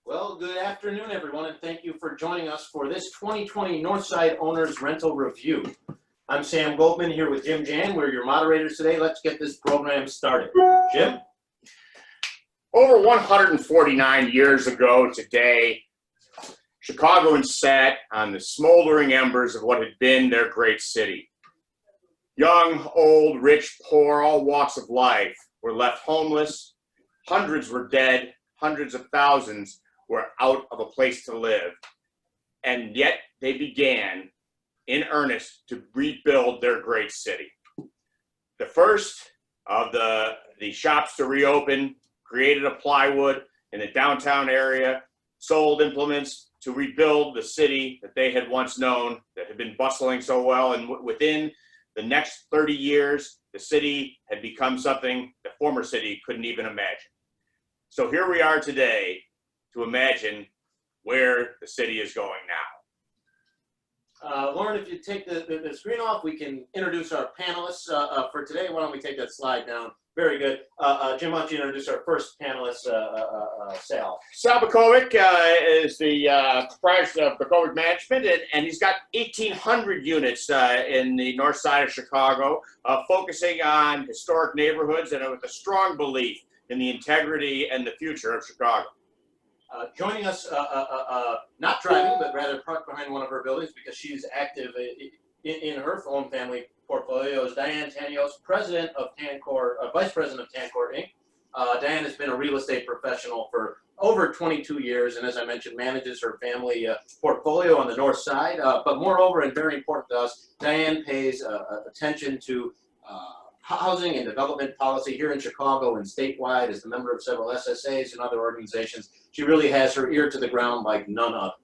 Well, good afternoon, everyone, and thank you for joining us for this 2020 Northside Owners Rental Review. I'm Sam Goldman here with Jim Jan. We're your moderators today. Let's get this program started. Jim? Over 149 years ago today, Chicagoans sat on the smoldering embers of what had been their great city. Young, old, rich, poor, all walks of life were left homeless. Hundreds were dead. Hundreds of thousands were out of a place to live. And yet they began in earnest to rebuild their great city. The first of the shops to reopen created a plywood in the downtown area, sold implements to rebuild the city that they had once known, that had been bustling so well. And within the next 30 years, the city had become something the former city couldn't even imagine. So here we are today to imagine where the city is going now. Lauren, if you take the screen off, we can introduce our panelists for today. Why don't we take that slide down? Very good. Jim, why don't you introduce our first panelist, Sal? Sal Bakovic is the proprietor of Bakovic Management, and he's got 1,800 units in the north side of Chicago, focusing on historic neighborhoods and with a strong belief in the integrity and the future of Chicago. Joining us, not driving, but rather parked behind one of her buildings because she's active in her own family portfolio, is Diane Tanios, president of Tancor, vice president of Tancor Inc. Diane has been a real estate professional for over 22 years, and as I mentioned, manages her family portfolio on the north side. But moreover, and very important to us, Diane pays attention to housing and development policy here in Chicago and statewide. As a member of several SSAs and other organizations, she really has her ear to the ground like none other.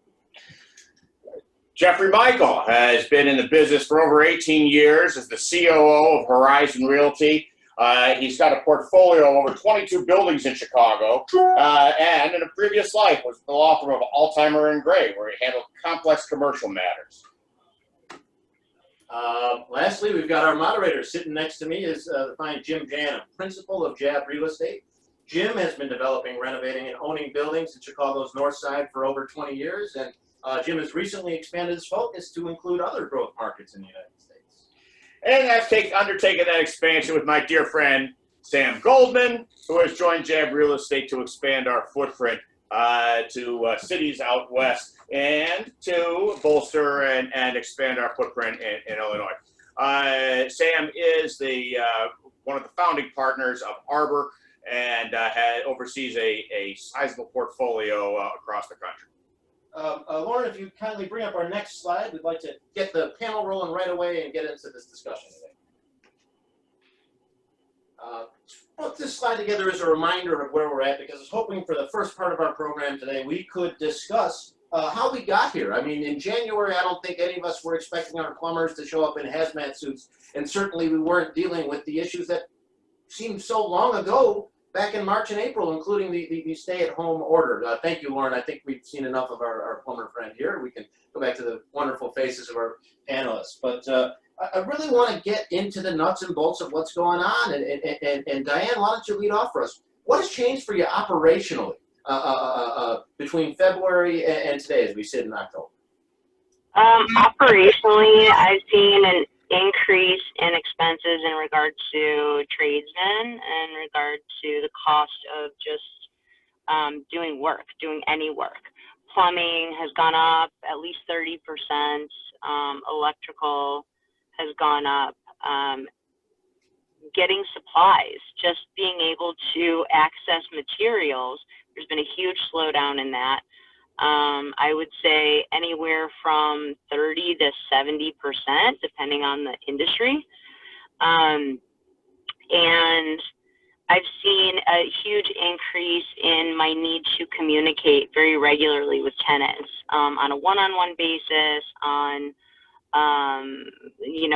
Jeffrey Michael has been in the business for over 18 years as the COO of Horizon Realty. He's got a portfolio of over 22 buildings in Chicago, and in a previous life was the law firm of Altimer and Gray, where he handled complex commercial matters. Lastly, we've got our moderator sitting next to me is the fine Jim Jan, principal of JAB Real Estate. Jim has been developing, renovating, and owning buildings in Chicago's north side for over 20 years, and Jim has recently expanded his focus to include other growth markets in the United States. And I've undertaken that expansion with my dear friend Sam Goldman, who has joined JAB Real Estate to expand our footprint to cities out west and to bolster and expand our footprint in Illinois. Sam is one of the founding partners of Arbor and oversees a sizable portfolio across the country. Lauren, if you kindly bring up our next slide, we'd like to get the panel rolling right away and get into this discussion today. Put this slide together as a reminder of where we're at, because I was hoping for the first part of our program today we could discuss how we got here. I mean, in January, I don't think any of us were expecting our plumbers to show up in hazmat suits, and certainly we weren't dealing with the issues that seemed so long ago back in March and April, including the stay-at-home order. Thank you, Lauren. I think we've seen enough of our plumber friend here. We can go back to the wonderful faces of our panelists. But I really want to get into the nuts and bolts of what's going on. And Diane, why don't you lead off for us? What has changed for you operationally between February and today as we sit in October? Operationally, I've seen an increase in expenses in regard to tradesmen, in regard to the cost of just doing any work. Plumbing has gone up at least 30%. Electrical has gone up. Getting supplies, just being able to access materials, there's been a huge slowdown in that. I would say anywhere from 30 to 70%, depending on the industry. And I've seen a huge increase in my need to communicate very regularly with tenants on a one-on-one basis, on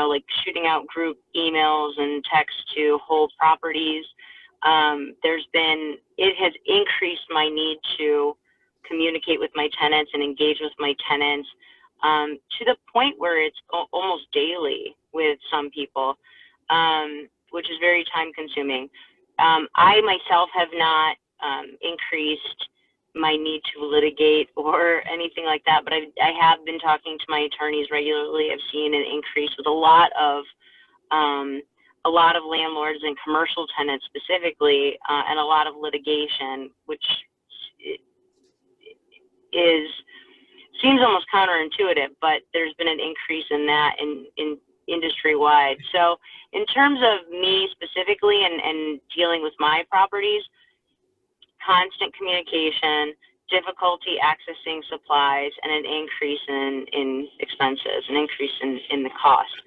like shooting out group emails and texts to whole properties. It has increased my need to communicate with my tenants and engage with my tenants to the point where it's almost daily with some people, which is very time consuming. I myself have not increased my need to litigate or anything like that, but I have been talking to my attorneys regularly. I've seen an increase with a lot of landlords and commercial tenants specifically, and a lot of litigation, which seems almost counterintuitive, but there's been an increase in that in industry wide. So in terms of me specifically and dealing with my properties, constant communication, difficulty accessing supplies, and an increase in expenses, an increase in the cost.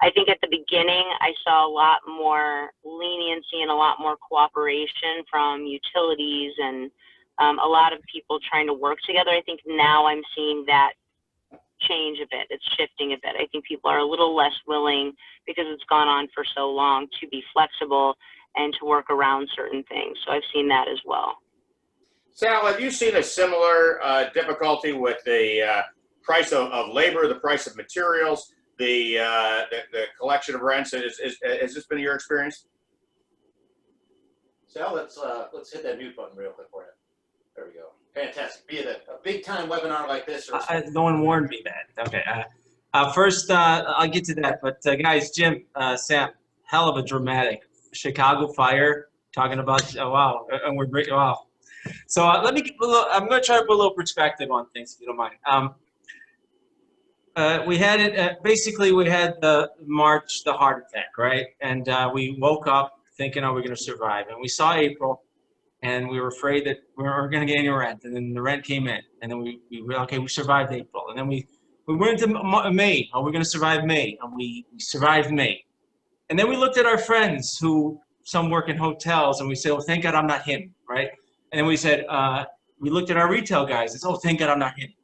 I think at the beginning, I saw a lot more leniency and a lot more cooperation from utilities and a lot of people trying to work together. I think now I'm seeing that change a bit. It's shifting a bit. I think people are a little less willing, because it's gone on for so long, to be flexible and to work around certain things. So I've seen that as well. Sal, have you seen a similar difficulty with the price of labor, the price of materials, the collection of rents? Has this been your experience? Sal, let's hit that mute button real quick for you. There we go. Fantastic. Be it a big time webinar like this. Or no one warned me that. Okay. First, I'll get to that. But guys, Jim, Sam, hell of a dramatic Chicago fire. Talking about wow, and we're great. Wow. So let me. I'm going to try to put a little perspective on things, if you don't mind. We had it. Basically, we had the heart attack, right? And we woke up thinking, "Oh, we're going to survive." And we saw April. And we were afraid that we weren't going to get any rent. And then the rent came in. And then we survived April. And then we went into May. Oh, we're going to survive May. And we survived May. And then we looked at our friends who, some work in hotels, and we said, oh, thank God I'm not him, right? And then we said, we looked at our retail guys and said, oh, thank God I'm not him.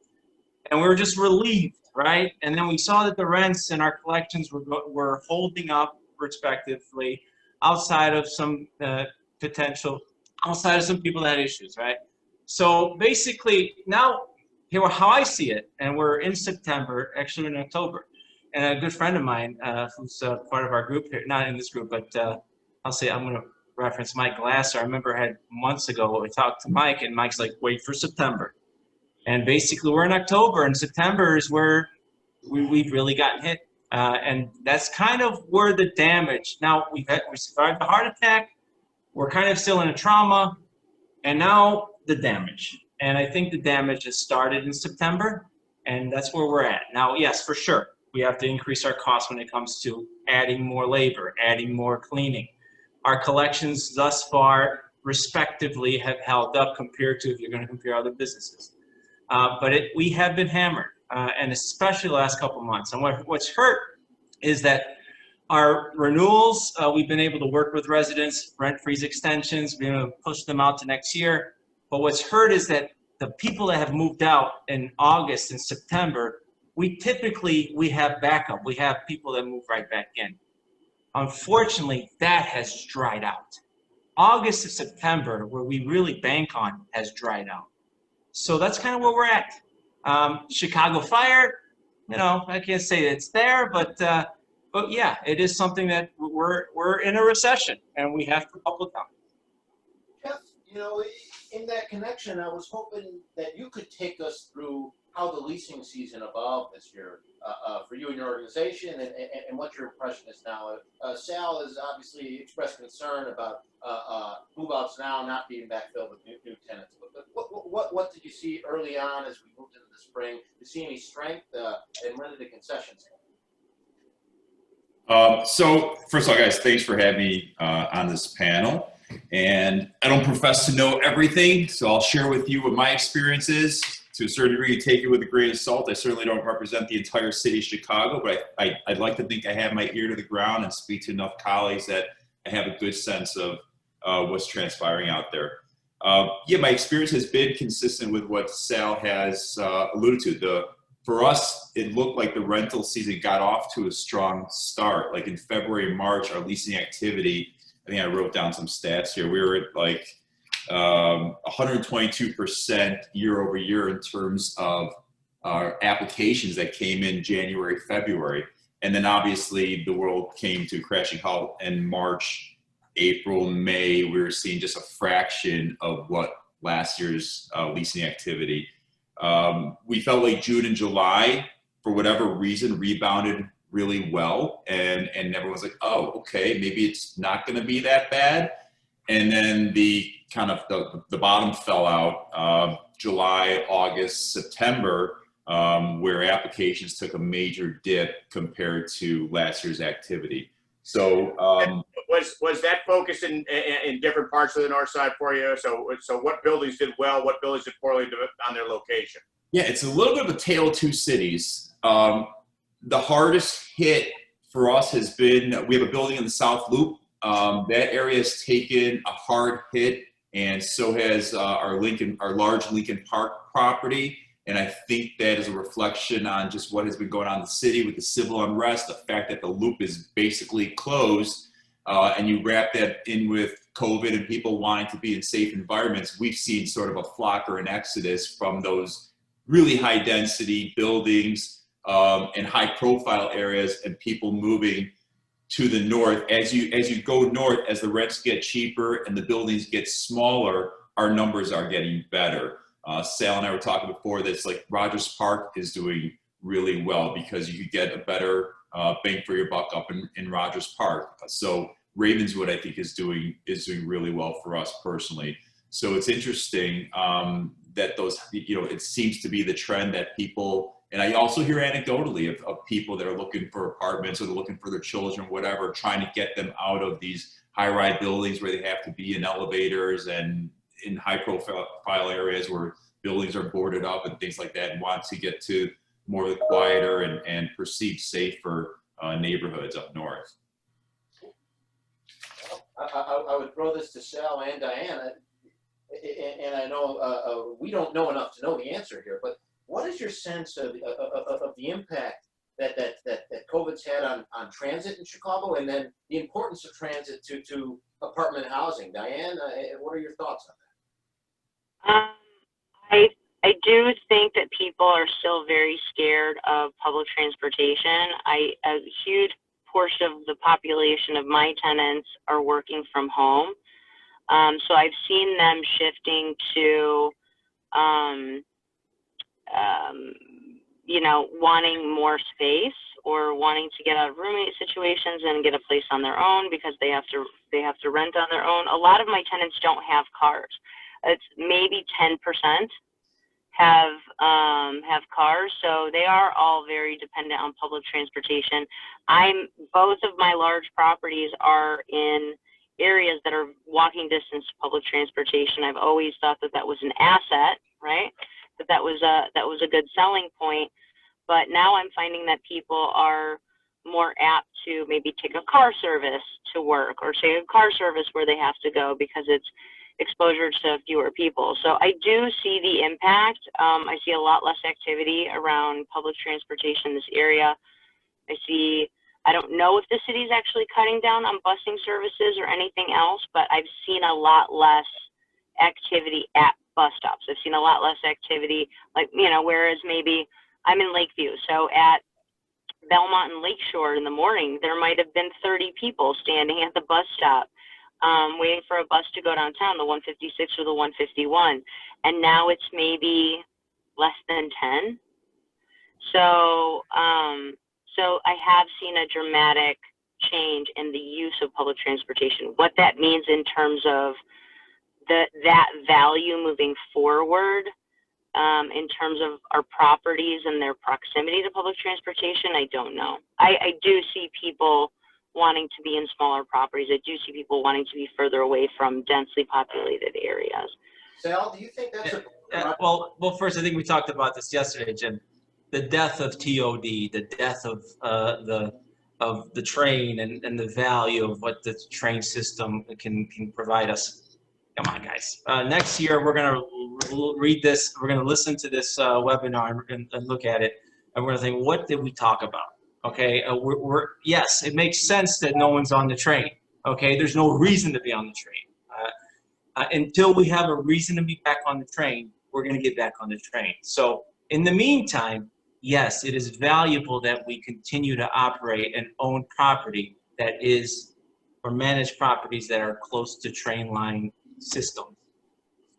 And we were just relieved, right? And then we saw that the rents and our collections were holding up respectively outside of some outside of some people that had issues, right? So basically now, here how I see it, and we're in September, actually in October, and a good friend of mine who's part of our group here, not in this group, but I'll say I'm going to reference Mike Glasser. I remember had months ago we talked to Mike, and Mike's like, wait for September. And basically we're in October, and September is where we've really gotten hit. And that's kind of where the damage, now we survived the heart attack, we're kind of still in a trauma, and now the damage. And I think the damage has started in September, and that's where we're at. Now, yes, for sure, we have to increase our costs when it comes to adding more labor, adding more cleaning. Our collections thus far, respectively, have held up compared to if you're going to compare other businesses. But we have been hammered, and especially the last couple of months. And what's hurt is that our renewals, we've been able to work with residents, rent freeze extensions, been able to push them out to next year. But what's hurt is that the people that have moved out in August and September, we have backup. We have people that move right back in. Unfortunately, that has dried out. August to September, where we really bank on, has dried out. So that's kind of where we're at. Chicago fire, I can't say that it's there, but yeah, it is something that we're in a recession, and we have to buckle down. Jeff, in that connection, I was hoping that you could take us through how the leasing season evolved this year for you and your organization, and what your impression is now. Sal has obviously expressed concern about move-outs now not being backfilled with new tenants. But what did you see early on as we moved into the spring? Did you see any strength, and when did the concessions come? So first of all, guys, thanks for having me on this panel. And I don't profess to know everything, so I'll share with you what my experience is. To a certain degree, you take it with a grain of salt. I certainly don't represent the entire city of Chicago, but I'd like to think I have my ear to the ground and speak to enough colleagues that I have a good sense of what's transpiring out there. Yeah, my experience has been consistent with what Sal has alluded to. For us, it looked like the rental season got off to a strong start. Like in February and March, our leasing activity, I think I wrote down some stats here. We were at like 122% year over year in terms of our applications that came in January, February. And then obviously the world came to a crashing halt in March, April, May. We were seeing just a fraction of what last year's leasing activity. We felt like June and July, for whatever reason, rebounded really well, and everyone's like, oh, okay, maybe it's not going to be that bad. And then the bottom fell out July, August, September, where applications took a major dip compared to last year's activity. So was that focused in different parts of the north side for you? So what buildings did well, what buildings did poorly on their location? Yeah, it's a little bit of a tale of two cities. The hardest hit for us has been, we have a building in the South Loop. That area has taken a hard hit, and so has our large Lincoln Park property. And I think that is a reflection on just what has been going on in the city with the civil unrest, the fact that the loop is basically closed, and you wrap that in with COVID and people wanting to be in safe environments. We've seen sort of a flock or an exodus from those really high density buildings and high profile areas, and people moving to the north. As you go north, as the rents get cheaper and the buildings get smaller, our numbers are getting better. Sal and I were talking before this, like Rogers Park is doing really well because you could get a better bang for your buck up in Rogers Park. So Ravenswood, I think, is doing really well for us personally. So it's interesting that those, it seems to be the trend that people, and I also hear anecdotally of people that are looking for apartments or they're looking for their children, whatever, trying to get them out of these high-rise buildings where they have to be in elevators and in high-profile areas where buildings are boarded up and things like that, and want to get to more of the quieter and perceived safer neighborhoods up north. I would throw this to Sal and Diane, and I know we don't know enough to know the answer here, but what is your sense of the impact that COVID's had on transit in Chicago, and then the importance of transit to apartment housing? Diane, what are your thoughts on that? I do think that people are still very scared of public transportation. A huge portion of the population of my tenants are working from home. So I've seen them shifting to, wanting more space or wanting to get out of roommate situations and get a place on their own because they have to rent on their own. A lot of my tenants don't have cars. It's maybe 10% have cars, so they are all very dependent on public transportation. Both of my large properties are in areas that are walking distance to public transportation. I've always thought that was an asset, right? That was a good selling point. But now I'm finding that people are more apt to maybe take a car service to work or take a car service where they have to go because it's exposure to fewer people. So I do see the impact. I see a lot less activity around public transportation in this area. I don't know if the city is actually cutting down on busing services or anything else, but I've seen a lot less activity at bus stops. I've seen a lot less activity, whereas maybe I'm in Lakeview. So at Belmont and Lakeshore in the morning, there might have been 30 people standing at the bus stop waiting for a bus to go downtown, the 156 or the 151. And now it's maybe less than 10. So I have seen a dramatic change in the use of public transportation. What that means in terms of that value moving forward, in terms of our properties and their proximity to public transportation, I don't know. I do see people wanting to be in smaller properties. I do see people wanting to be further away from densely populated areas. Sal, do you think that's well, first, I think we talked about this yesterday, Jim. The death of TOD, the death of the train, and the value of what the train system can provide us. Come on, guys. Next year, we're going to read this. We're going to listen to this webinar and look at it. And we're going to think, what did we talk about? Okay, yes, it makes sense that no one's on the train. Okay, there's no reason to be on the train. Until we have a reason to be back on the train, we're going to get back on the train. So in the meantime, yes, it is valuable that we continue to operate and own property that is, or manage properties that are close to train line systems.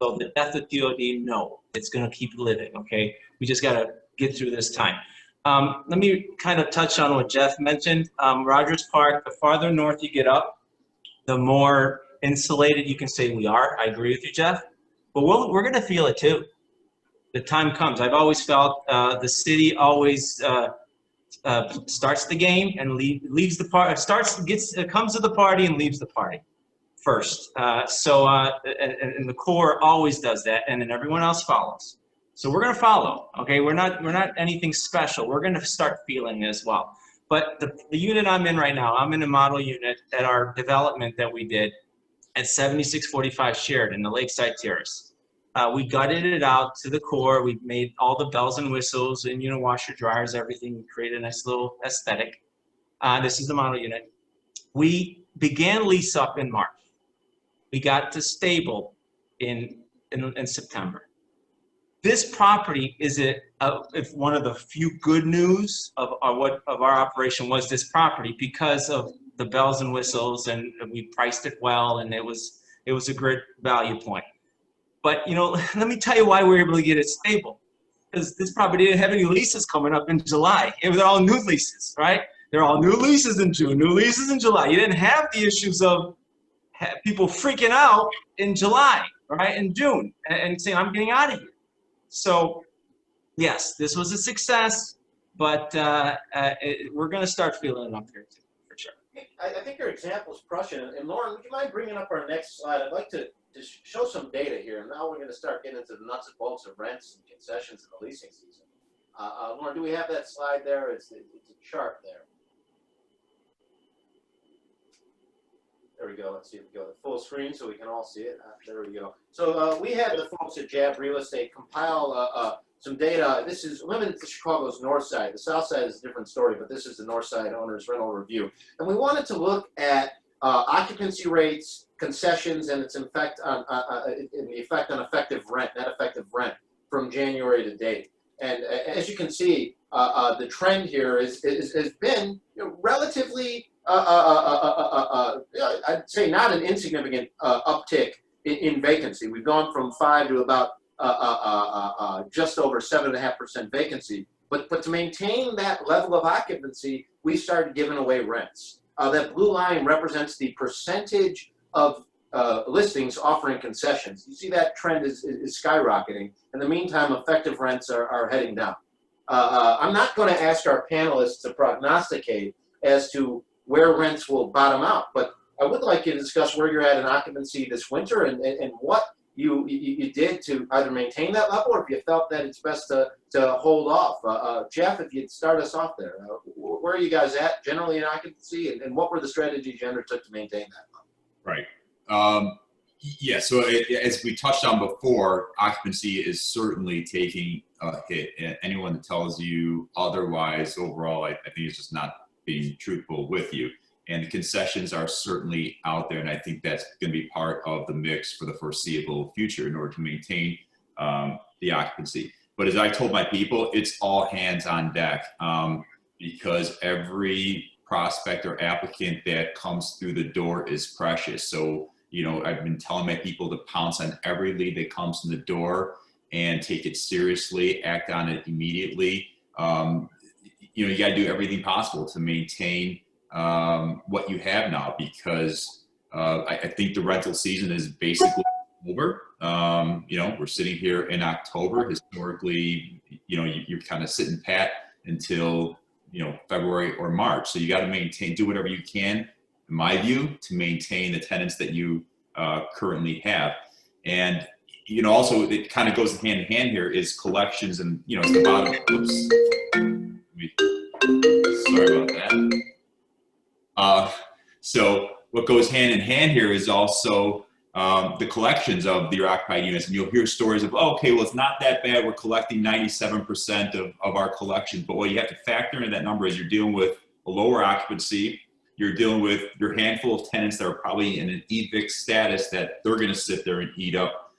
So the death of TOD, no, it's going to keep living, okay? We just got to get through this time. Let me kind of touch on what Jeff mentioned. Rogers Park, the farther north you get up, the more insulated you can say we are. I agree with you, Jeff. But we're going to feel it too. The time comes. I've always felt the city always starts the game and leaves the party. Comes to the party and leaves the party first. And the core always does that, and then everyone else follows. So we're going to follow. Okay, we're not anything special. We're going to start feeling it as well. But the unit I'm in right now, I'm in a model unit at our development that we did at 7645 Sheridan, the Lakeside Terrace. We gutted it out to the core. We made all the bells and whistles and, washer dryers, everything. We created a nice little aesthetic. This is the model unit. We began lease up in March. We got to stable in September. This property is if one of the few good news of our operation was this property, because of the bells and whistles, and we priced it well, and it was a great value point. But let me tell you why we were able to get it stable. Because this property didn't have any leases coming up in July. It was all new leases, right? They're all new leases in June, new leases in July. You didn't have the issues of people freaking out in July, right? In June, and saying, I'm getting out of here. So, yes, this was a success, but we're going to start feeling it up here too, for sure. I think your example is prescient. And Lauren, would you mind bringing up our next slide? I'd like to show some data here. Now we're going to start getting into the nuts and bolts of rents and concessions in the leasing season. Lauren, do we have that slide there? It's a chart there. There we go. Let's see if we go to full screen so we can all see it. There we go. So we had the folks at JAB Real Estate compile some data. This is limited to Chicago's north side. The south side is a different story, but this is the north side owners rental review. And we wanted to look at occupancy rates, concessions, and its effect on effective rent, net effective rent from January to date. And as you can see, the trend here has been relatively, I'd say not an insignificant uptick in vacancy. We've gone from 5 to about just over 7.5% vacancy. But to maintain that level of occupancy, we started giving away rents. That blue line represents the percentage of listings offering concessions. You see that trend is skyrocketing. In the meantime, effective rents are heading down. I'm not going to ask our panelists to prognosticate as to where rents will bottom out, but I would like you to discuss where you're at in occupancy this winter and what you did to either maintain that level or if you felt that it's best to hold off. Jeff, if you'd start us off there, where are you guys at generally in occupancy and what were the strategies you undertook to maintain that level? Right. Yeah, so as we touched on before, occupancy is certainly taking a hit. And anyone that tells you otherwise overall, I think is just not being truthful with you. And the concessions are certainly out there, and I think that's going to be part of the mix for the foreseeable future in order to maintain the occupancy. But as I told my people, it's all hands on deck because every prospect or applicant that comes through the door is precious. So, I've been telling my people to pounce on every lead that comes in the door and take it seriously, act on it immediately. You got to do everything possible to maintain what you have now because I think the rental season is basically over. We're sitting here in October. Historically, you're kind of sitting pat until February or March. So you got to do whatever you can, in my view, to maintain the tenants that you currently have. And also it kind of goes hand in hand here is collections and it's the bottom. Oops. Sorry about that. So what goes hand in hand here is also the collections of your occupied units, and you'll hear stories of, oh, okay, well, it's not that bad. We're collecting 97% of our collections. But what you have to factor into that number is you're dealing with a lower occupancy. You're dealing with your handful of tenants that are probably in an evict status that they're going to sit there and eat up,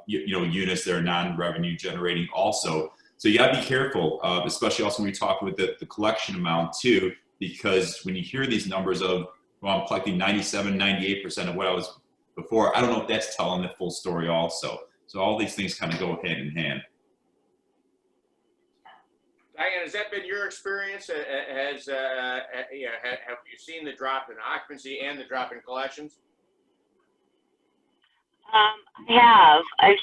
units that are non-revenue generating also. So you got to be careful, especially also when we talk with the collection amount too, because when you hear these numbers of, well, I'm collecting 97, 98% of what I was before. I don't know if that's telling the full story also. So all these things kind of go hand in hand. Diane, has that been your experience? Have you seen the drop in occupancy and the drop in collections? I have. I've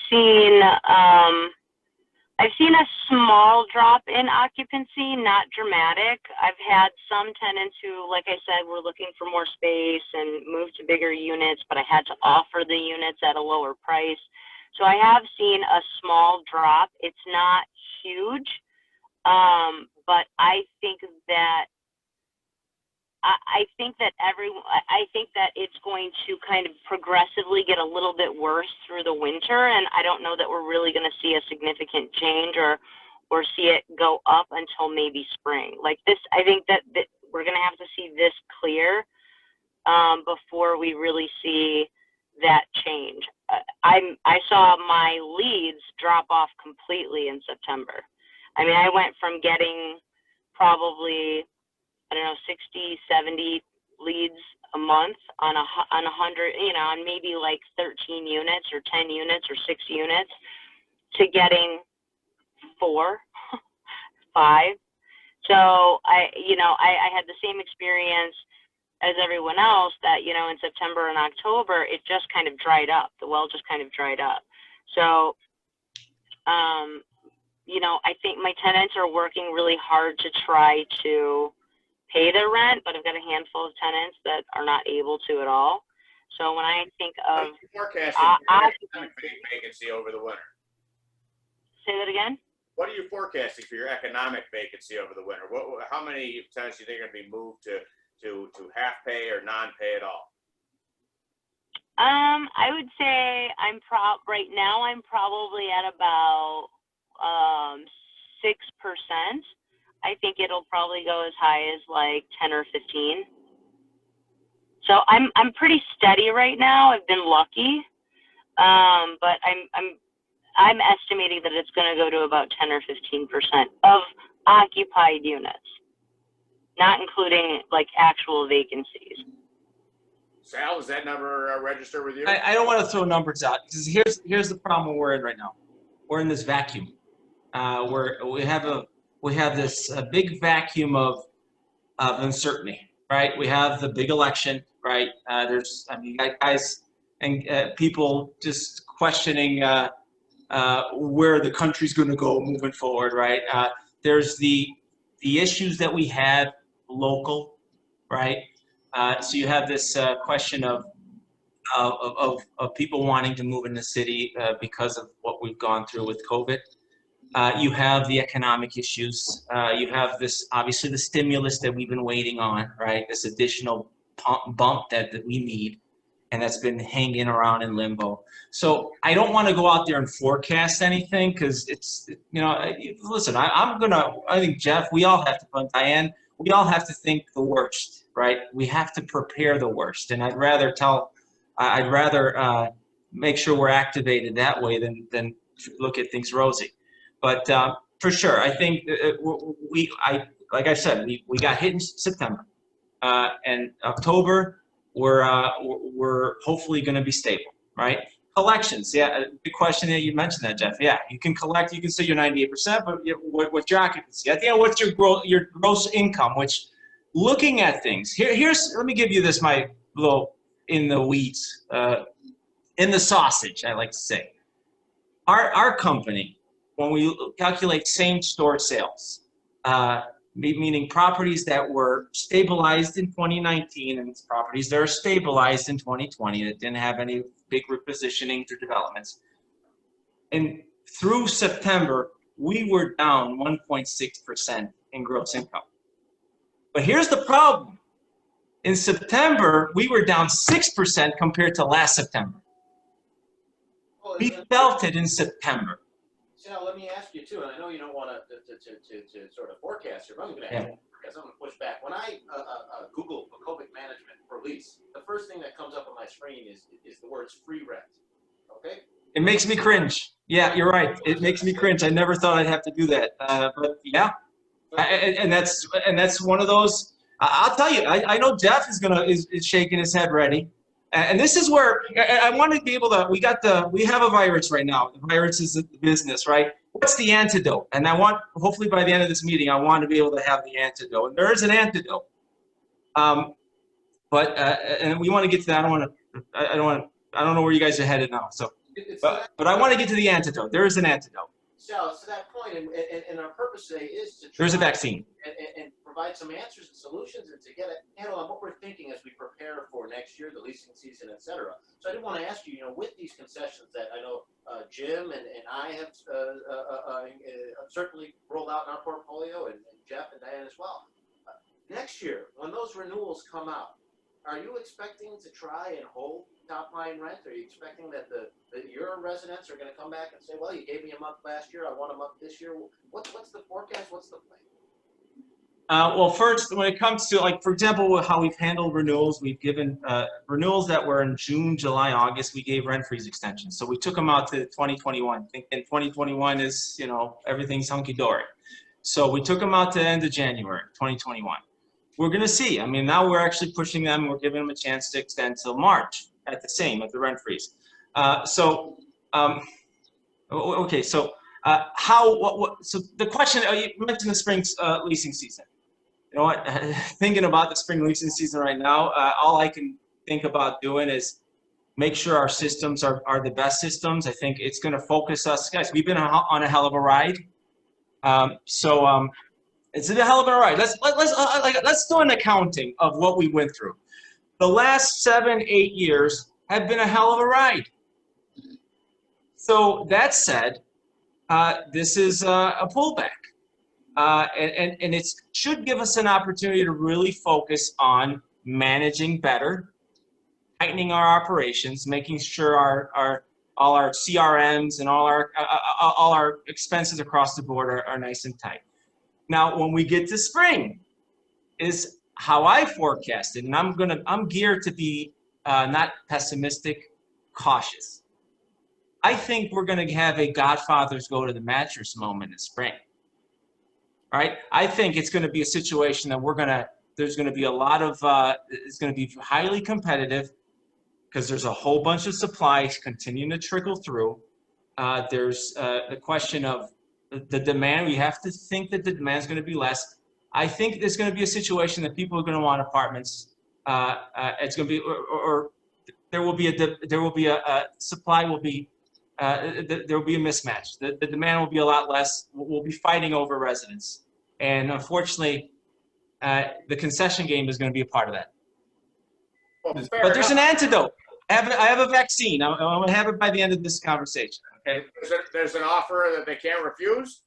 seen a small drop in occupancy, not dramatic. I've had some tenants who, like I said, were looking for more space and moved to bigger units, but I had to offer the units at a lower price. So I have seen a small drop. It's not huge, but I think that it's going to kind of progressively get a little bit worse through the winter, and I don't know that we're really going to see a significant change or see it go up until maybe spring. Like this, I think that we're going to have to see this clear before we really see that change. I saw my leads drop off completely in September. I mean, I went from getting probably, I don't know, 60, 70 leads a month on 100, on maybe like 13 units or 10 units or 6 units to getting 4, 5. So I had the same experience as everyone else that, in September and October, it just kind of dried up. The well just kind of dried up. So, I think my tenants are working really hard to try to pay their rent, but I've got a handful of tenants that are not able to at all. So when I think of forecasting vacancy over the winter. Say that again? What are you forecasting for your economic vacancy over the winter? How many tenants do you think are going to be moved to half pay or non-pay at all? I would say right now I'm probably at about 6%. I think it'll probably go as high as like 10 or 15. So I'm pretty steady right now. I've been lucky, but I'm estimating that it's going to go to about 10 or 15% of occupied units, not including like actual vacancies. Sal, does that number register with you? I don't want to throw numbers out because here's the problem we're in right now. We're in this vacuum. We have this big vacuum of uncertainty, right? We have the big election, right? You got guys and people just questioning where the country's going to go moving forward, right? There's the issues that we had local, right? So you have this question of people wanting to move in the city because of what we've gone through with COVID. You have the economic issues. You have this, obviously, the stimulus that we've been waiting on, right? This additional bump that we need, and that's been hanging around in limbo. So I don't want to go out there and forecast anything because it's, listen, I think, Jeff, we all have to, Diane, we all have to think the worst, right? We have to prepare the worst. And I'd rather make sure we're activated that way than look at things rosy. But for sure, I think like I said, we got hit in September, and October we're hopefully going to be stable, right? Collections, yeah, big question that you mentioned that, Jeff. Yeah, you can collect, you can say you're 98%, but what's your occupancy? At the end, what's your gross income? Which, looking at things, let me give you this, my little in the weeds, in the sausage, I like to say. Our company, when we calculate same-store sales, meaning properties that were stabilized in 2019 and properties that are stabilized in 2020 that didn't have any big repositionings or developments. And through September, we were down 1.6% in gross income. But here's the problem. In September, we were down 6% compared to last September. We felt it in September. So now let me ask you too, and I know you don't want to sort of forecast here, but I'm going to ask you because I'm going to push back. When I Google COVID management for lease, the first thing that comes up on my screen is the words free rent. Okay. It makes me cringe. Yeah, you're right. It makes me cringe. I never thought I'd have to do that, but yeah, and that's one of those. I'll tell you. I know Jeff is shaking his head ready. And this is where I want to be able to, we have a virus right now. The virus is the business, right? What's the antidote? And I want, hopefully by the end of this meeting, I want to be able to have the antidote. And there is an antidote. And we want to get to that. I don't know where you guys are headed now. So, but I want to get to the antidote. There is an antidote. So to that point, and our purpose today is to There's a vaccine. And provide some answers and solutions and to get a handle on what we're thinking as we prepare for next year, the leasing season, et cetera. So I did want to ask you, with these concessions that I know Jim and I have certainly rolled out in our portfolio, and Jeff and Diane as well. Next year, when those renewals come out, are you expecting to try and hold top line rent? Are you expecting that your residents are going to come back and say, well, you gave me a month last year, I want a month this year? What's the forecast? What's the plan? Well, first, when it comes to, like, for example, how we've handled renewals, we've given renewals that were in June, July, August, we gave rent freeze extensions. So we took them out to 2021. Thinking 2021 is, everything's hunky-dory. So we took them out to the end of January, 2021. We're going to see. I mean, now we're actually pushing them. We're giving them a chance to extend till March at the rent freeze. Okay, so so the question, you mentioned the spring leasing season. You know what, thinking about the spring leasing season right now, all I can think about doing is make sure our systems are the best systems. I think it's going to focus us, guys, we've been on a hell of a ride. It's a hell of a ride. Let's do an accounting of what we went through. The last 7-8 years have been a hell of a ride. So that said, this is a pullback, and it should give us an opportunity to really focus on managing better, tightening our operations, making sure all our CRMs and all our expenses across the board are nice and tight. Now, when we get to spring, is how I forecast it, and I'm geared to be not pessimistic, cautious. I think we're going to have a Godfathers go to the mattress moment in spring. Right? I think it's going to be a situation that there's going to be a lot of, it's going to be highly competitive because there's a whole bunch of supplies continuing to trickle through. There's the question of the demand. We have to think that the demand is going to be less. I think there's going to be a situation that people are going to want apartments. It's going to be, or there will be a supply will be, there will be a mismatch. The demand will be a lot less. We'll be fighting over residents. And unfortunately, the concession game is going to be a part of that. Well, but there's an antidote. I have a vaccine. I'm going to have it by the end of this conversation. Okay. There's an offer that they can't refuse.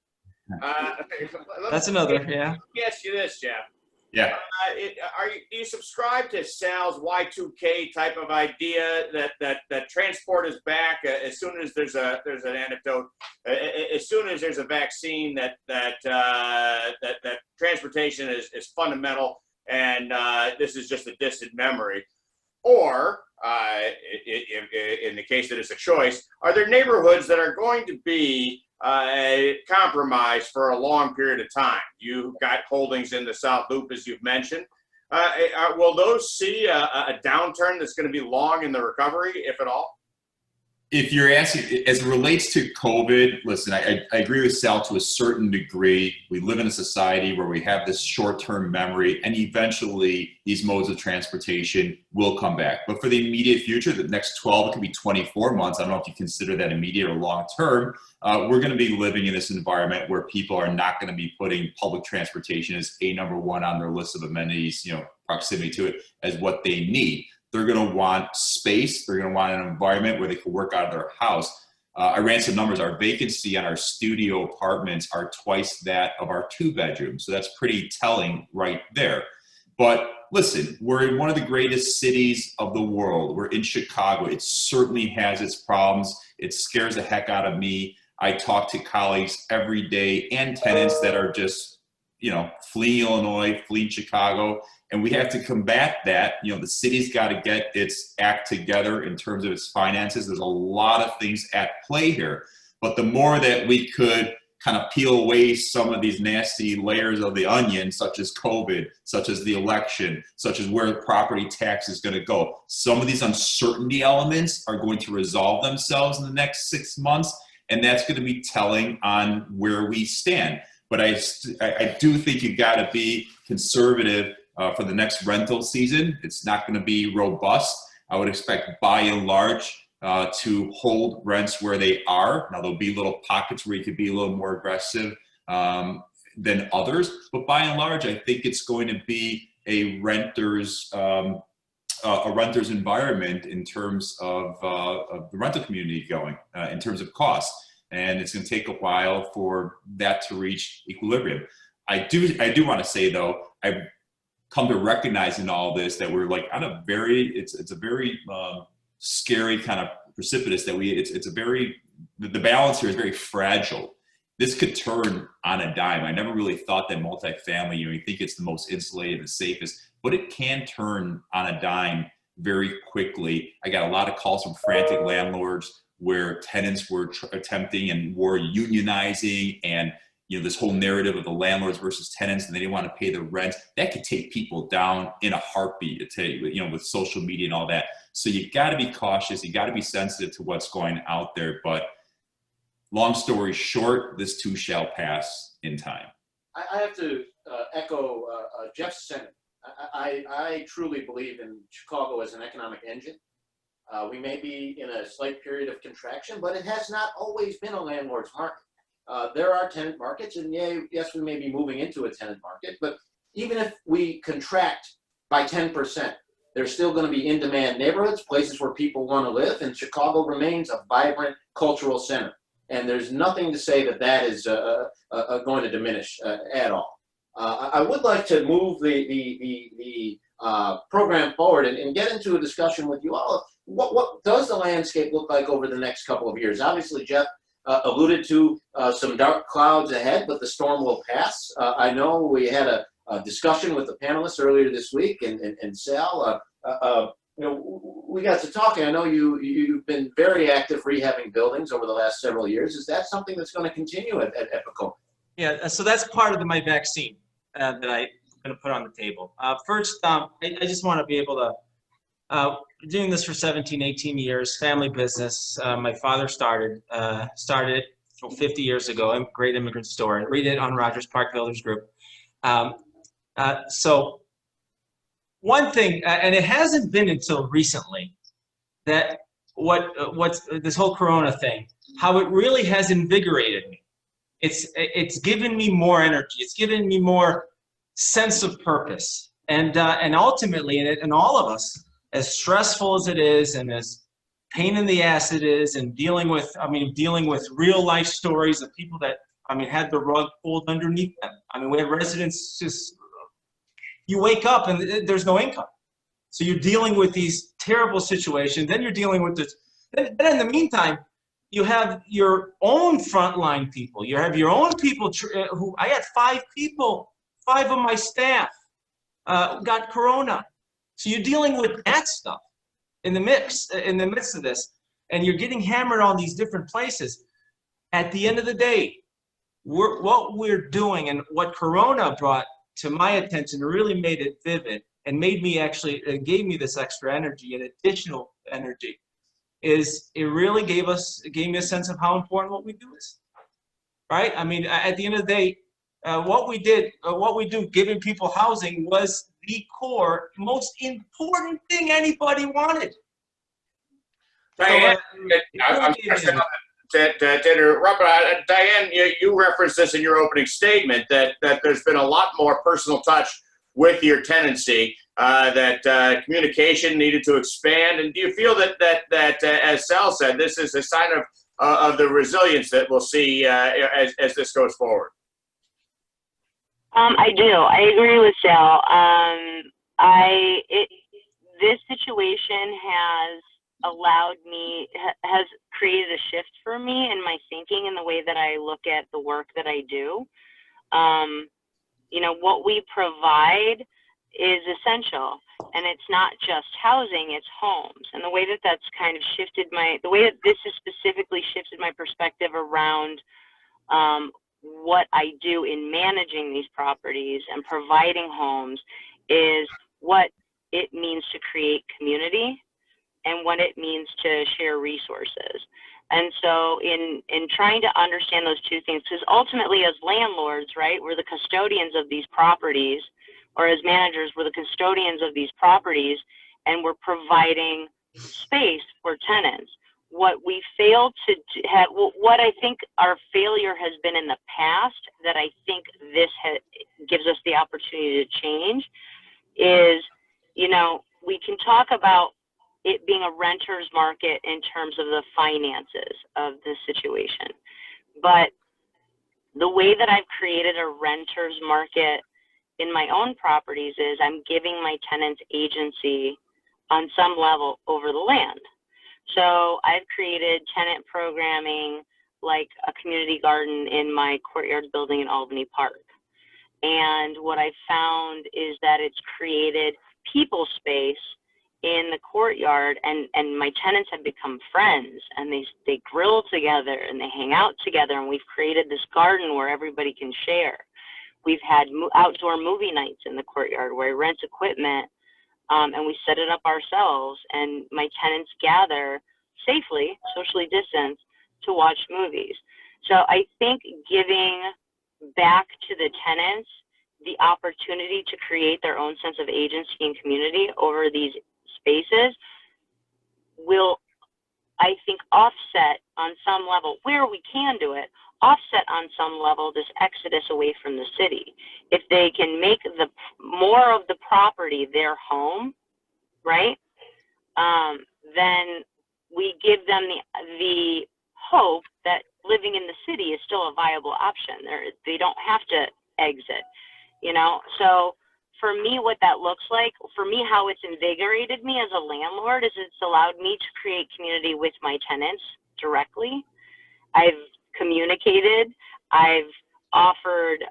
That's another, yeah. Let me ask you this, Jeff. Yeah. Do you subscribe to Sal's Y2K type of idea that transport is back as soon as there's an antidote, as soon as there's a vaccine, that transportation is fundamental, and this is just a distant memory? Or, in the case that it's a choice, are there neighborhoods that are going to be compromised for a long period of time? You've got holdings in the South Loop, as you've mentioned. Will those see a downturn that's going to be long in the recovery, if at all? If you're asking, as it relates to COVID, listen, I agree with Sal to a certain degree. We live in a society where we have this short-term memory, and eventually these modes of transportation will come back. But for the immediate future, the next 12, it could be 24 months. I don't know if you consider that immediate or long-term. We're going to be living in this environment where people are not going to be putting public transportation as number one on their list of amenities, proximity to it, as what they need. They're going to want space. They're going to want an environment where they can work out of their house. I ran some numbers. Our vacancy on our studio apartments are twice that of our 2-bedrooms. So that's pretty telling right there. But listen, we're in one of the greatest cities of the world. We're in Chicago. It certainly has its problems. It scares the heck out of me. I talk to colleagues every day and tenants that are just, fleeing Illinois, fleeing Chicago. And we have to combat that. The city's got to get its act together in terms of its finances. There's a lot of things at play here. But the more that we could kind of peel away some of these nasty layers of the onion, such as COVID, such as the election, such as where the property tax is going to go. Some of these uncertainty elements are going to resolve themselves in the next 6 months, and that's going to be telling on where we stand. But I do think you've got to be conservative for the next rental season. It's not going to be robust. I would expect by and large to hold rents where they are. Now, there'll be little pockets where you could be a little more aggressive than others, but by and large, I think it's going to be a renter's environment in terms of the rental community going, in terms of cost. And it's going to take a while for that to reach equilibrium. I do want to say, though, I've come to recognize in all this that we're like on a very, it's a very scary kind of precipitous that the balance here is very fragile. This could turn on a dime. I never really thought that multifamily, you think it's the most insulated and safest, but it can turn on a dime very quickly. I got a lot of calls from frantic landlords where tenants were attempting and were unionizing, and this whole narrative of the landlords versus tenants, and they didn't want to pay the rent. That could take people down in a heartbeat, with social media and all that. So you got to be cautious. You got to be sensitive to what's going out there. But long story short, this too shall pass in time. I have to echo Jeff's sentiment. I truly believe in Chicago as an economic engine. We may be in a slight period of contraction, but it has not always been a landlord's market. There are tenant markets, and yes, we may be moving into a tenant market, but even if we contract by 10%, there's still going to be in-demand neighborhoods, places where people want to live, and Chicago remains a vibrant cultural center. And there's nothing to say that that is going to diminish at all. I would like to move the program forward and get into a discussion with you all. What does the landscape look like over the next couple of years? Obviously, Jeff alluded to some dark clouds ahead, but the storm will pass. I know we had a discussion with the panelists earlier this week, and Sal, we got to talking. I know you've been very active rehabbing buildings over the last several years. Is that something that's going to continue at Epico? Yeah, so that's part of my vaccine that I'm going to put on the table. First, I just want to be able to, doing this for 17, 18 years, family business. My father started it 50 years ago, a great immigrant store. Read it on Rogers Park Builders Group. So one thing, and it hasn't been until recently, that what's this whole Corona thing, how it really has invigorated me. It's given me more energy. It's given me more sense of purpose, and ultimately, and all of us, as stressful as it is, and as pain in the ass it is, and dealing with real life stories of people that had the rug pulled underneath them. We have residents just, you wake up and there's no income, so you're dealing with these terrible situations. Then you're dealing with this. Then in the meantime, you have your own frontline people. You have your own people who, I had 5 people, 5 of my staff got Corona. So you're dealing with that stuff in the midst of this, and you're getting hammered on these different places. At the end of the day, what we're doing, and what Corona brought to my attention, really made it vivid and made me gave me this extra energy and additional energy, is it really gave me a sense of how important what we do is, right? At the end of the day, what we do, giving people housing, was the core, most important thing anybody wanted. Diane, I'm sorry to interrupt, Diane, you referenced this in your opening statement, that there's been a lot more personal touch with your tenancy, that communication needed to expand. And do you feel that as Sal said, this is a sign of the resilience that we'll see as this goes forward? I do. I agree with Sal. This situation has created a shift for me in my thinking and the way that I look at the work that I do. What we provide is essential, and it's not just housing, it's homes. And the way that that's kind of shifted the way that this has specifically shifted my perspective around what I do in managing these properties and providing homes is what it means to create community and what it means to share resources. And so in trying to understand those two things, because ultimately as landlords, right, we're the custodians of these properties, or as managers, we're the custodians of these properties, and we're providing space for tenants. What we fail to have, what I think our failure has been in the past, that I think this gives us the opportunity to change, is, you know, we can talk about it being a renter's market in terms of the finances of the situation. But the way that I've created a renter's market in my own properties is I'm giving my tenants agency on some level over the land. So I've created tenant programming like a community garden in my courtyard building in Albany Park. And what I've found is that it's created people space in the courtyard, and my tenants have become friends, and they grill together and they hang out together, and we've created this garden where everybody can share. We've had outdoor movie nights in the courtyard where I rent equipment and we set it up ourselves, and my tenants gather safely, socially distanced, to watch movies. So I think giving back to the tenants the opportunity to create their own sense of agency and community over these spaces will, I think, offset on some level, where we can do it, offset on some level this exodus away from the city. If they can make more of the property their home, right, then we give them the hope that living in the city is still a viable option. They don't have to exit, you know. So for me, what that looks like, for me, how it's invigorated me as a landlord is it's allowed me to create community with my tenants directly. I've communicated, I've offered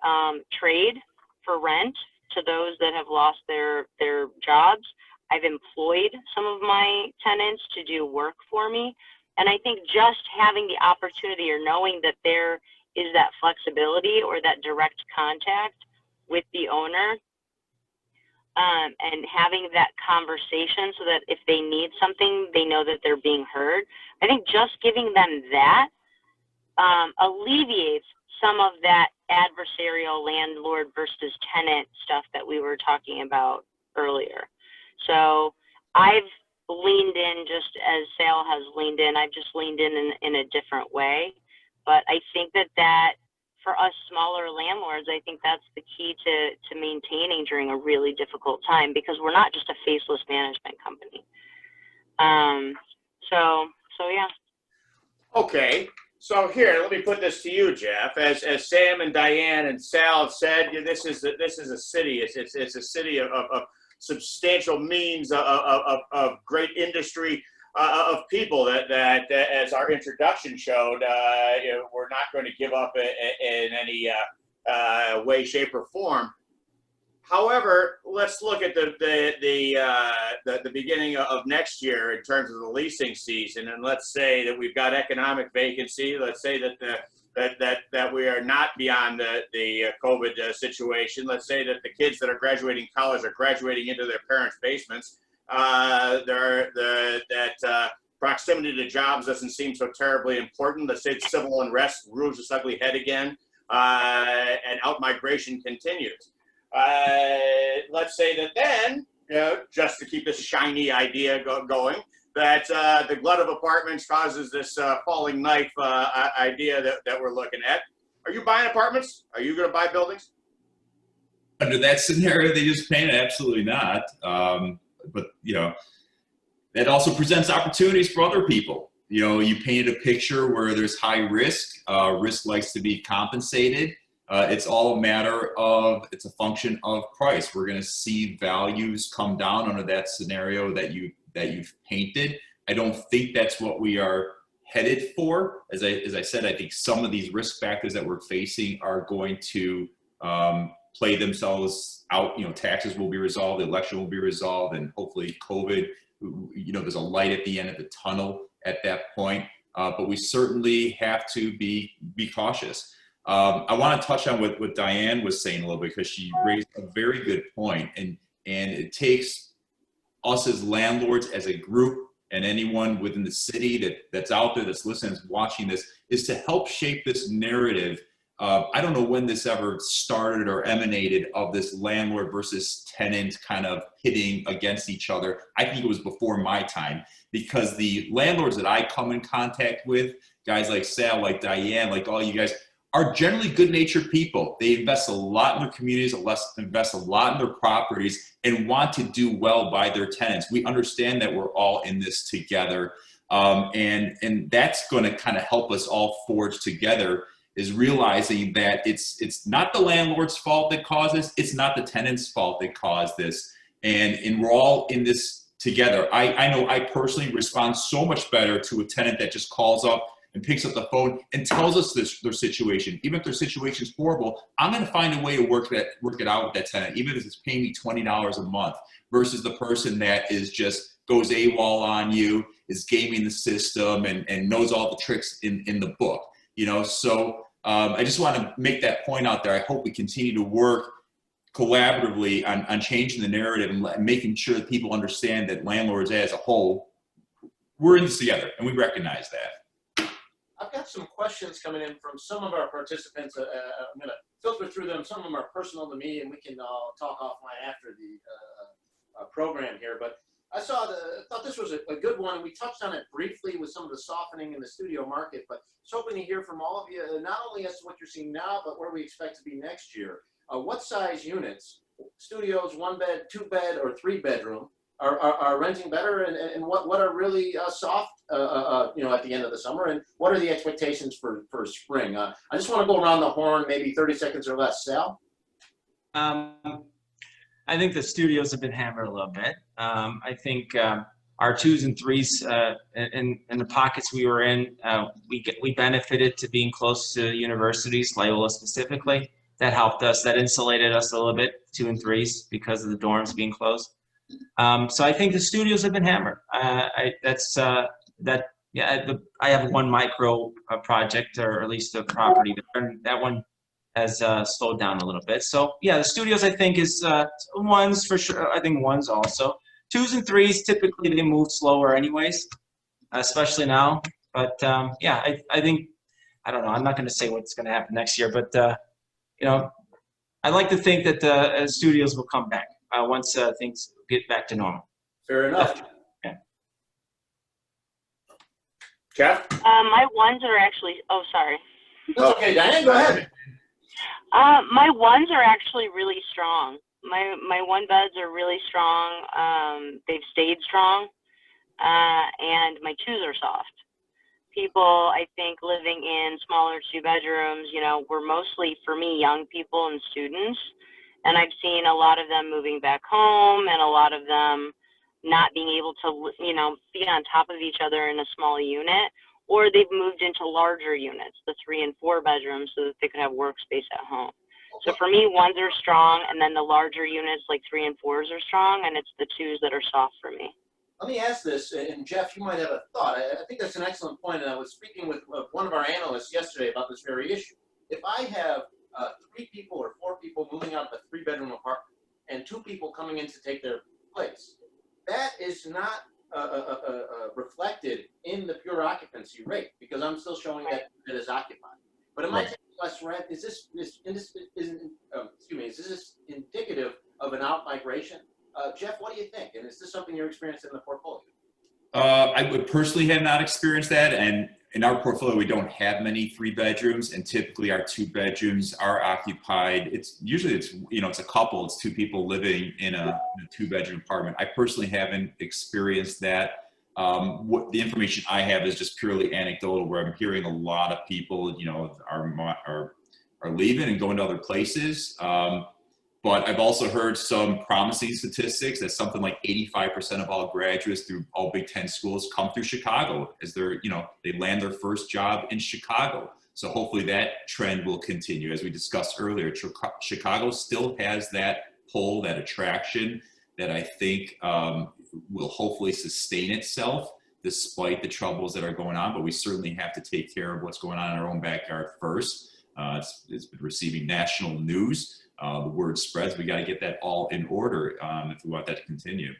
trade for rent to those that have lost their jobs. I've employed some of my tenants to do work for me. And I think just having the opportunity, or knowing that there is that flexibility or that direct contact with the owner, and having that conversation so that if they need something, they know that they're being heard. I think just giving them that alleviates some of that adversarial landlord versus tenant stuff that we were talking about earlier. So I've leaned in, just as Sal has leaned in. I've just leaned in a different way. But I think that for us smaller landlords, I think that's the key to maintaining during a really difficult time, because we're not just a faceless management company. So yeah. Okay, so here, let me put this to you, Jeff. As Sam and Diane and Sal have said, this is a city. It's a city of substantial means of great industry, of people that as our introduction showed, we're not going to give up in any way, shape, or form. However, let's look at the beginning of next year in terms of the leasing season, and let's say that we've got economic vacancy. Let's say that we are not beyond the COVID situation. Let's say that the kids that are graduating college are graduating into their parents' basements. That proximity to jobs doesn't seem so terribly important. Let's say the civil unrest rears its ugly head again, and out-migration continues. Let's say that then, just to keep this shiny idea going, that the glut of apartments causes this falling knife idea that we're looking at. Are you buying apartments? Are you going to buy buildings? Under that scenario they just painted, absolutely not. But that also presents opportunities for other people. You painted a picture where there's high risk. Risk likes to be compensated. It's all a matter of, it's a function of price. We're going to see values come down under that scenario that you've painted. I don't think that's what we are headed for. As I said, I think some of these risk factors that we're facing are going to play themselves out. Taxes will be resolved, the election will be resolved, and hopefully COVID, there's a light at the end of the tunnel at that point. But we certainly have to be cautious. I want to touch on what Diane was saying a little bit, because she raised a very good point, and it takes us as landlords, as a group, and anyone within the city that's out there, that's listening, that's watching this, is to help shape this narrative. I don't know when this ever started or emanated, of this landlord versus tenant kind of pitting against each other. I think it was before my time, because the landlords that I come in contact with, guys like Sal, like Diane, like all you guys, are generally good-natured people. They invest a lot in their communities, invest a lot in their properties, and want to do well by their tenants. We understand that we're all in this together, and that's going to kind of help us all forge together, is realizing that it's not the landlord's fault that caused this, it's not the tenant's fault that caused this, and we're all in this together. I know I personally respond so much better to a tenant that just calls up and picks up the phone and tells us their situation. Even if their situation is horrible, I'm going to find a way to work it out with that tenant, even if it's paying me $20 a month, versus the person that is just goes AWOL on you, is gaming the system, and knows all the tricks in the book. You know, so I just want to make that point out there. I hope we continue to work collaboratively on changing the narrative and making sure that people understand that landlords as a whole, we're in this together, and we recognize that. I've got some questions coming in from some of our participants. I'm going to filter through them. Some of them are personal to me, and we can talk offline after the program here. But I thought this was a good one, and we touched on it briefly with some of the softening in the studio market. But I was hoping to hear from all of you, not only as to what you're seeing now, but where we expect to be next year. What size units, studios, 1-bed, 2-bed, or 3-bedroom, are renting better, and what are really soft, you know, at the end of the summer, and what are the expectations for spring? I just want to go around the horn, maybe 30 seconds or less. Sal? I think the studios have been hammered a little bit. I think our 2s and 3s in the pockets we were in, we benefited to being close to universities, Loyola specifically. That helped us. That insulated us a little bit, 2 and 3s, because of the dorms being closed. So I think the studios have been hammered. I have one micro project, or at least a property, that one has slowed down a little bit. So yeah, the studios, I think, is 1s for sure. I think 1s also. 2s and 3s, typically they move slower anyways, especially now. But yeah, I think, I don't know, I'm not going to say what's going to happen next year, but you know, I like to think that the studios will come back once things get back to normal. Fair enough. Yeah. Jeff? My 1s are actually, oh, sorry. That's okay, Diane, go ahead. My 1s are actually really strong. My 1-beds are really strong. They've stayed strong. And my 2s are soft. People, I think, living in smaller 2-bedrooms, you know, were mostly, for me, young people and students. And I've seen a lot of them moving back home, and a lot of them not being able to, you know, be on top of each other in a small unit, or they've moved into larger units, the 3 and 4 bedrooms, so that they could have workspace at home. So for me, 1s are strong, and then the larger units like 3 and 4s are strong, and it's the 2s that are soft for me. Let me ask this, and Jeff, you might have a thought. I think that's an excellent point, and I was speaking with one of our analysts yesterday about this very issue. If I have 3 people or 4 people moving out of a 3-bedroom apartment and 2 people coming in to take their place, that is not reflected in the pure occupancy rate, because I'm still showing that it is occupied. But am I taking less rent? Is this indicative of an out migration? Jeff, what do you think? And is this something you're experiencing in the portfolio? I would personally have not experienced that, and in our portfolio we don't have many 3-bedrooms, and typically our 2 bedrooms are occupied. It's usually you know, it's a couple, it's 2 people living in a 2-bedroom apartment. I personally haven't experienced that. What the information I have is just purely anecdotal, where I'm hearing a lot of people, you know, are leaving and going to other places. But I've also heard some promising statistics that something like 85% of all graduates through all Big Ten schools come through Chicago, as they're, you know, they land their first job in Chicago. So hopefully that trend will continue. As we discussed earlier, Chicago still has that pull, that attraction that I think will hopefully sustain itself despite the troubles that are going on. But we certainly have to take care of what's going on in our own backyard first. It's been receiving national news. The word spreads. We got to get that all in order if we want that to continue.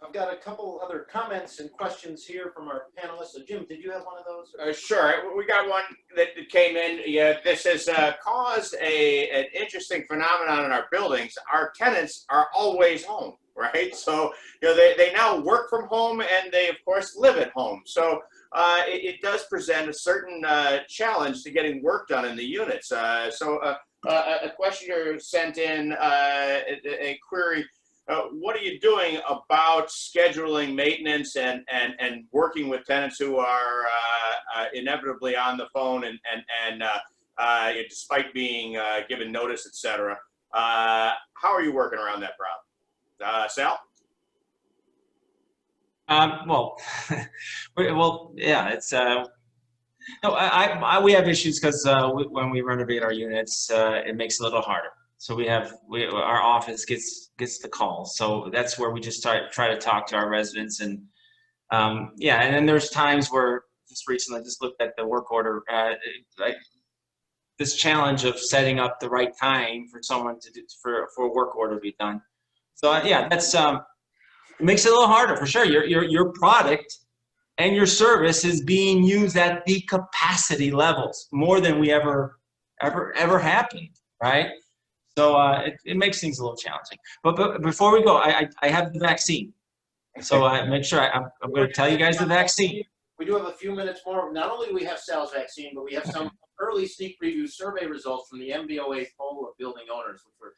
I've got a couple other comments and questions here from our panelists. So Jim, did you have one of those? Sure. We got one that came in. Yeah, this has caused an interesting phenomenon in our buildings. Our tenants are always home, right? So, they now work from home and they, of course, live at home. So it does present a certain challenge to getting work done in the units. A questioner sent in a query. What are you doing about scheduling maintenance and working with tenants who are inevitably on the phone and despite being given notice, et cetera? How are you working around that problem? Sal? Yeah, it's no. We have issues because when we renovate our units, it makes it a little harder. So our office gets the calls. So that's where we just try to talk to our residents and and then there's times where just recently I just looked at the work order, like this challenge of setting up the right time for someone for a work order to be done. So that's it makes it a little harder for sure. Your product and your service is being used at the capacity levels more than we ever happened, right? So it makes things a little challenging. But before we go, I have the vaccine. So make sure I'm going to tell you guys the vaccine. We do have a few minutes more. Not only do we have Sal's vaccine, but we have some early sneak preview survey results from the MBOA poll of building owners, which we're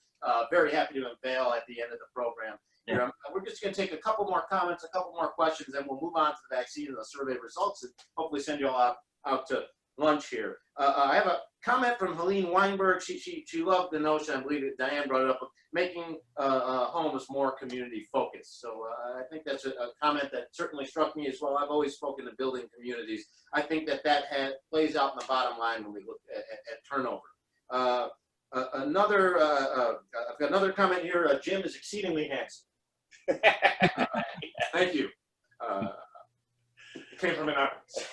very happy to unveil at the end of the program. Yeah. We're just going to take a couple more comments, a couple more questions, and we'll move on to the vaccine and the survey results, and hopefully send you all out to lunch here. I have a comment from Helene Weinberg. She loved the notion, I believe that Diane brought it up, of making homes more community focused. So I think that's a comment that certainly struck me as well. I've always spoken to building communities. I think that plays out in the bottom line when we look at turnover. I've got another comment here. Jim is exceedingly handsome. Thank you. It came from an artist.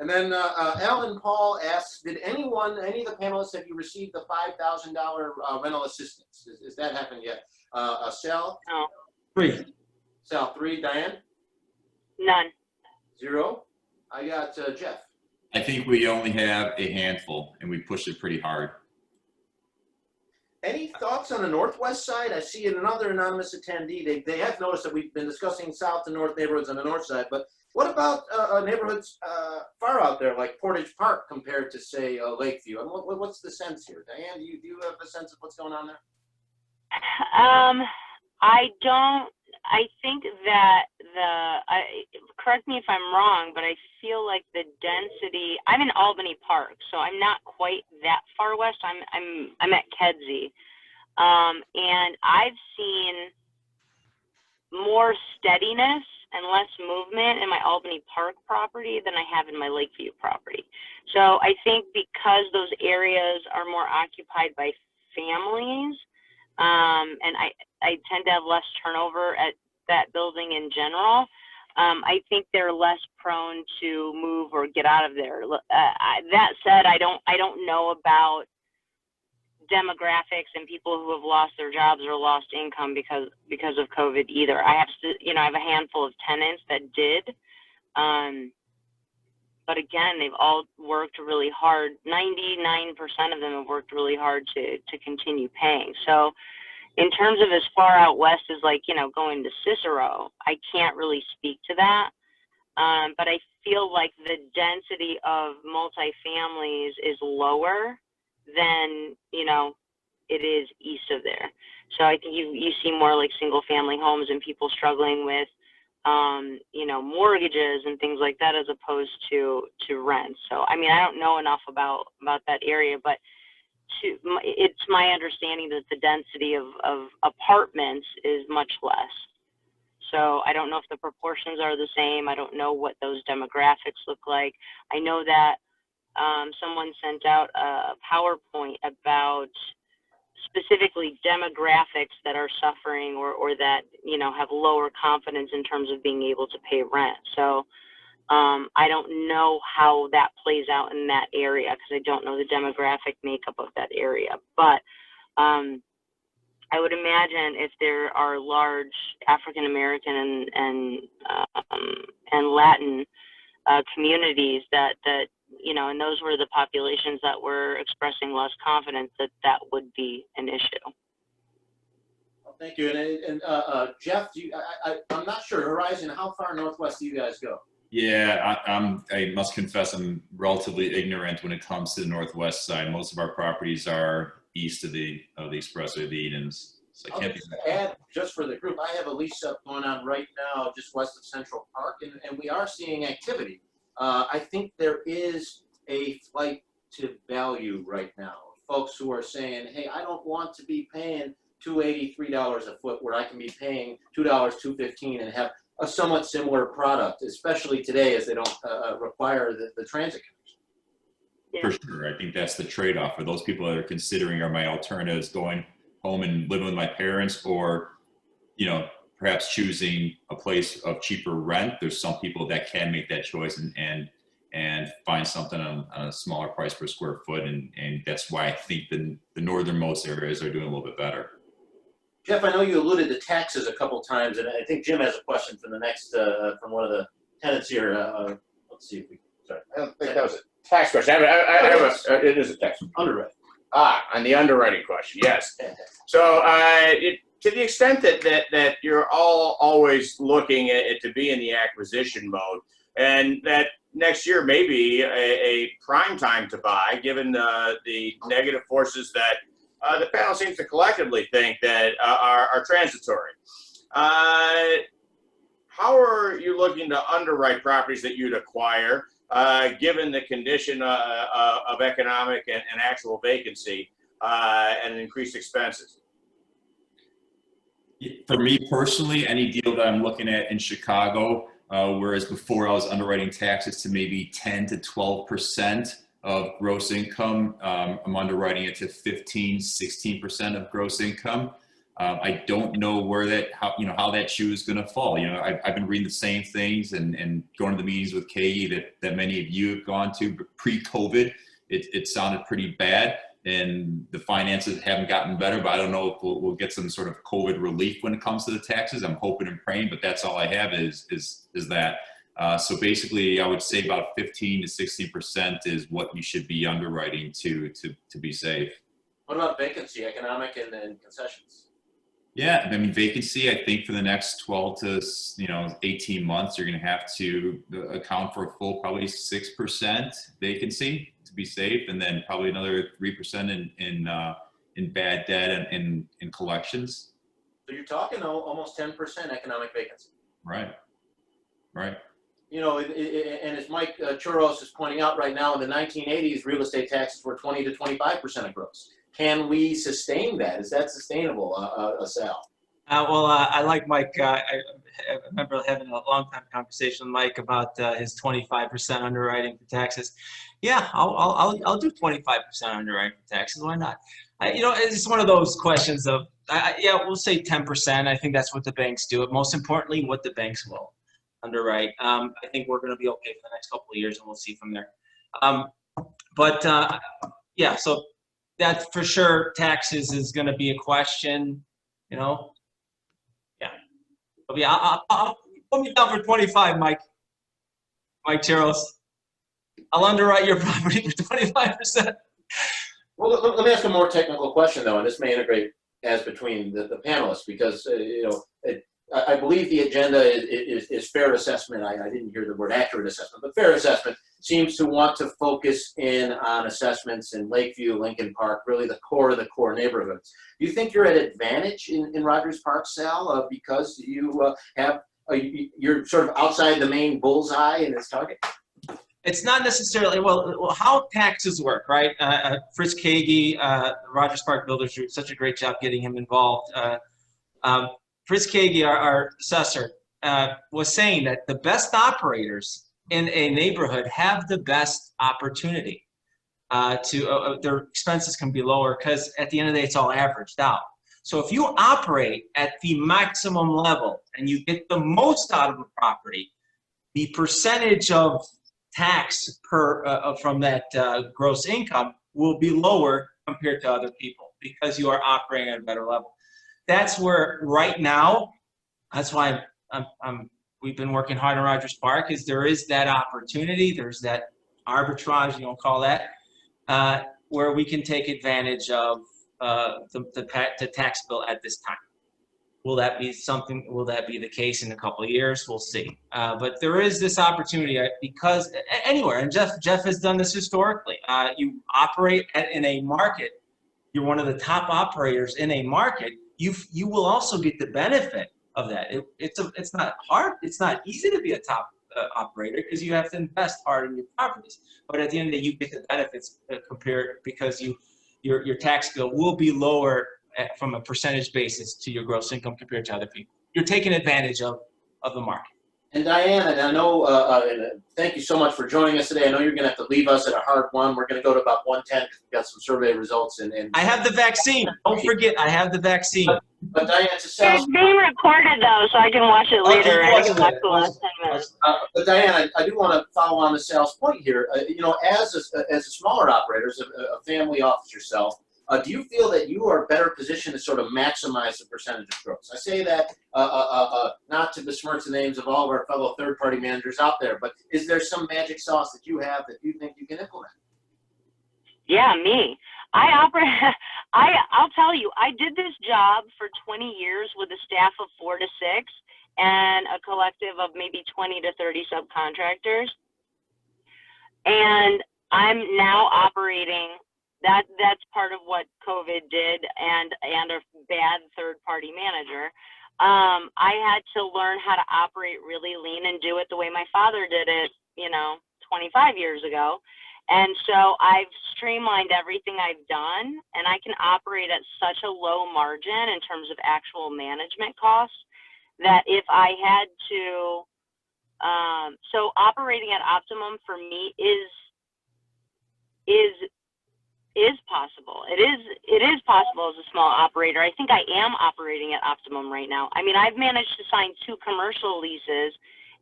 And then Alan Paul asks, did any of the panelists, have you received the $5,000 rental assistance? Is that happened yet? Sal? No. 3. Sal, 3. Diane? None. 0. I got Jeff. I think we only have a handful, and we pushed it pretty hard. Any thoughts on the northwest side? I see another anonymous attendee. They have noticed that we've been discussing south and north neighborhoods on the north side, but what about neighborhoods far out there, like Portage Park, compared to, say, Lakeview? And what's the sense here? Diane, do you have a sense of what's going on there? I don't. I think that correct me if I'm wrong, but I feel like the density. I'm in Albany Park, so I'm not quite that far west. I'm at Kedzie, and I've seen more steadiness and less movement in my Albany Park property than I have in my Lakeview property. So I think because those areas are more occupied by families, and I tend to have less turnover at that building in general, I think they're less prone to move or get out of there. That said, I don't know about demographics and people who have lost their jobs or lost income because of COVID either. I have a handful of tenants that did, but again, they've all worked really hard. 99% of them have worked really hard to continue paying. So in terms of as far out west as going to Cicero, I can't really speak to that. But I feel like the density of multifamilies is lower than, it is east of there. So I think you see more like single family homes and people struggling with, mortgages and things like that as opposed to rent. So, I mean, I don't know enough about that area, but it's my understanding that the density of apartments is much less. So I don't know if the proportions are the same. I don't know what those demographics look like. I know that someone sent out a PowerPoint about specifically demographics that are suffering or that, have lower confidence in terms of being able to pay rent. So I don't know how that plays out in that area because I don't know the demographic makeup of that area. But I would imagine if there are large African American and Latin communities that and those were the populations that were expressing less confidence, that would be an issue. Well, thank you. And Jeff, I'm not sure. Horizon, how far northwest do you guys go? Yeah, I must confess I'm relatively ignorant when it comes to the northwest side. Most of our properties are east of the expressway, the Edens. So I can't add, just for the group, I have a lease up going on right now just west of Central Park, and we are seeing activity. I think there is a flight to value right now. Folks who are saying, hey, I don't want to be paying $283 a foot where I can be paying $2, $215 and have a somewhat similar product, especially today as they don't require the transit connection. Yeah. For sure. I think that's the trade-off for those people that are considering, are my alternatives going home and living with my parents, or, perhaps choosing a place of cheaper rent. There's some people that can make that choice and find something on a smaller price per square foot. And that's why I think the northernmost areas are doing a little bit better. Jeff, I know you alluded to taxes a couple times, and I think Jim has a question from the next, from one of the tenants here. Let's see if we, sorry. I don't think that was a tax question. It is a tax. Underwriting. On the underwriting question, yes. So to the extent that you're always looking at to be in the acquisition mode, and that next year may be a prime time to buy, given the negative forces that the panel seems to collectively think that are transitory. How are you looking to underwrite properties that you'd acquire, given the condition of economic and actual vacancy and increased expenses? For me personally, any deal that I'm looking at in Chicago, whereas before I was underwriting taxes to maybe 10 to 12% of gross income, I'm underwriting it to 15, 16% of gross income. I don't know how that shoe is going to fall. I've been reading the same things and going to the meetings with KE that many of you have gone to. But pre-COVID, it sounded pretty bad, and the finances haven't gotten better. But I don't know if we'll get some sort of COVID relief when it comes to the taxes. I'm hoping and praying, but that's all I have is that. So basically, I would say about 15 to 60% is what you should be underwriting to be safe. What about vacancy, economic, and then concessions? Yeah, I mean, vacancy, I think for the next 12 to 18 months, you're going to have to account for a full probably 6% vacancy to be safe, and then probably another 3% in bad debt and in collections. So you're talking almost 10% economic vacancy. Right. And as Mike Churros is pointing out right now, in the 1980s, real estate taxes were 20 to 25% of gross. Can we sustain that? Is that sustainable, Sal? I like Mike. I remember having a long time conversation with Mike about his 25% underwriting for taxes. Yeah, I'll do 25% underwriting for taxes. Why not? It's one of those questions of, we'll say 10%. I think that's what the banks do. Most importantly, what the banks will underwrite. I think we're going to be okay for the next couple of years, and we'll see from there. So that's for sure. Taxes is going to be a question, I'll put me down for 25, Mike Cheros. I'll underwrite your property for 25%. Well, let me ask a more technical question, though, and this may integrate as between the panelists, because, I believe the agenda is fair assessment. I didn't hear the word accurate assessment, but fair assessment seems to want to focus in on assessments in Lakeview, Lincoln Park, really the core of the core neighborhoods. Do you think you're at advantage in Rogers Park, Sal, because you you're sort of outside the main bullseye in this target? It's not necessarily, well, how taxes work, right? Fritz Kagi, Rogers Park Builders Group, such a great job getting him involved. Fritz Kagi, our assessor, was saying that the best operators in a neighborhood have the best opportunity their expenses can be lower, because at the end of the day, it's all averaged out. So if you operate at the maximum level and you get the most out of the property, the percentage of tax per from that gross income will be lower compared to other people because you are operating at a better level. That's where right now, that's why we've been working hard on Rogers Park, is there is that opportunity, there's that arbitrage, you want to call that, where we can take advantage of the tax bill at this time. Will that be something, will that be the case in a couple of years? We'll see. But there is this opportunity because anywhere, and Jeff has done this historically. You operate in a market, you're one of the top operators in a market, you will also get the benefit of that. It's not hard, it's not easy to be a top operator because you have to invest hard in your properties. But at the end of the day, you get the benefits compared because your tax bill will be lower from a percentage basis to your gross income compared to other people. You're taking advantage of the market. And Diane, and I know, thank you so much for joining us today. I know you're going to have to leave us at a hard one. We're going to go to about 1:10 because we've got some survey results. And I have the vaccine. Don't forget, I have the vaccine. But Diane, to sell. It's being recorded though, so I can watch it later. Okay, I can watch the last 10 minutes. But Diane, I do want to follow on the sales point here. You know, as a smaller operator, as a family office yourself, do you feel that you are better positioned to sort of maximize the percentage of growth? I say that not to besmirch the names of all of our fellow third-party managers out there, but is there some magic sauce that you have that you think you can implement? Yeah, me. I'll tell you, I did this job for 20 years with a staff of 4 to 6 and a collective of maybe 20 to 30 subcontractors. And I'm now operating, that's part of what COVID did and a bad third-party manager. I had to learn how to operate really lean and do it the way my father did it, 25 years ago. And so I've streamlined everything I've done, and I can operate at such a low margin in terms of actual management costs that if I had to, so operating at optimum for me is possible. It is possible as a small operator. I think I am operating at optimum right now. I mean, I've managed to sign 2 commercial leases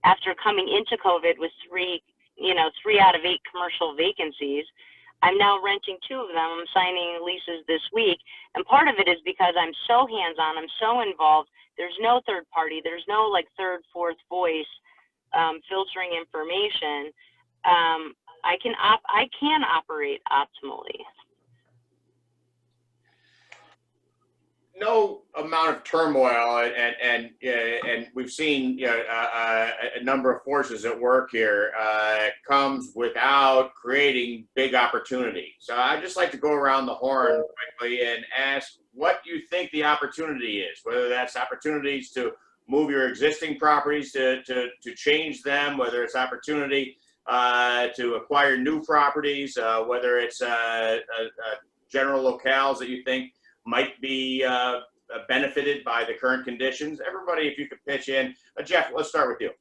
after coming into COVID with 3 out of 8 commercial vacancies. I'm now renting 2 of them. I'm signing leases this week. And part of it is because I'm so hands-on, I'm so involved. There's no third party. There's no like third, fourth voice filtering information. I can operate optimally. No amount of turmoil, and we've seen a number of forces at work here comes without creating big opportunity. So I'd just like to go around the horn quickly and ask what you think the opportunity is, whether that's opportunities to move your existing properties to change them, whether it's opportunity to acquire new properties, whether it's general locales that you think might be benefited by the current conditions. Everybody, if you could pitch in. Jeff, let's start with you.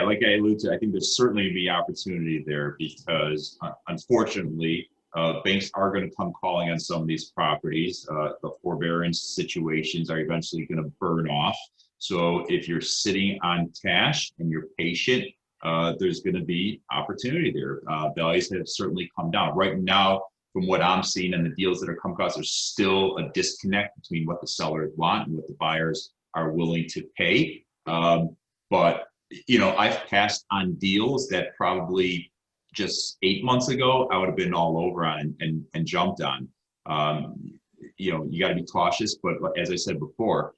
Like I alluded to, I think there's certainly be opportunity there because unfortunately, banks are going to come calling on some of these properties. The forbearance situations are eventually going to burn off. So if you're sitting on cash and you're patient, there's going to be opportunity there. Values have certainly come down. Right now, from what I'm seeing and the deals that are coming across, there's still a disconnect between what the sellers want and what the buyers are willing to pay. But I've passed on deals that probably just 8 months ago I would have been all over on and jumped on. You got to be cautious, but as I said before,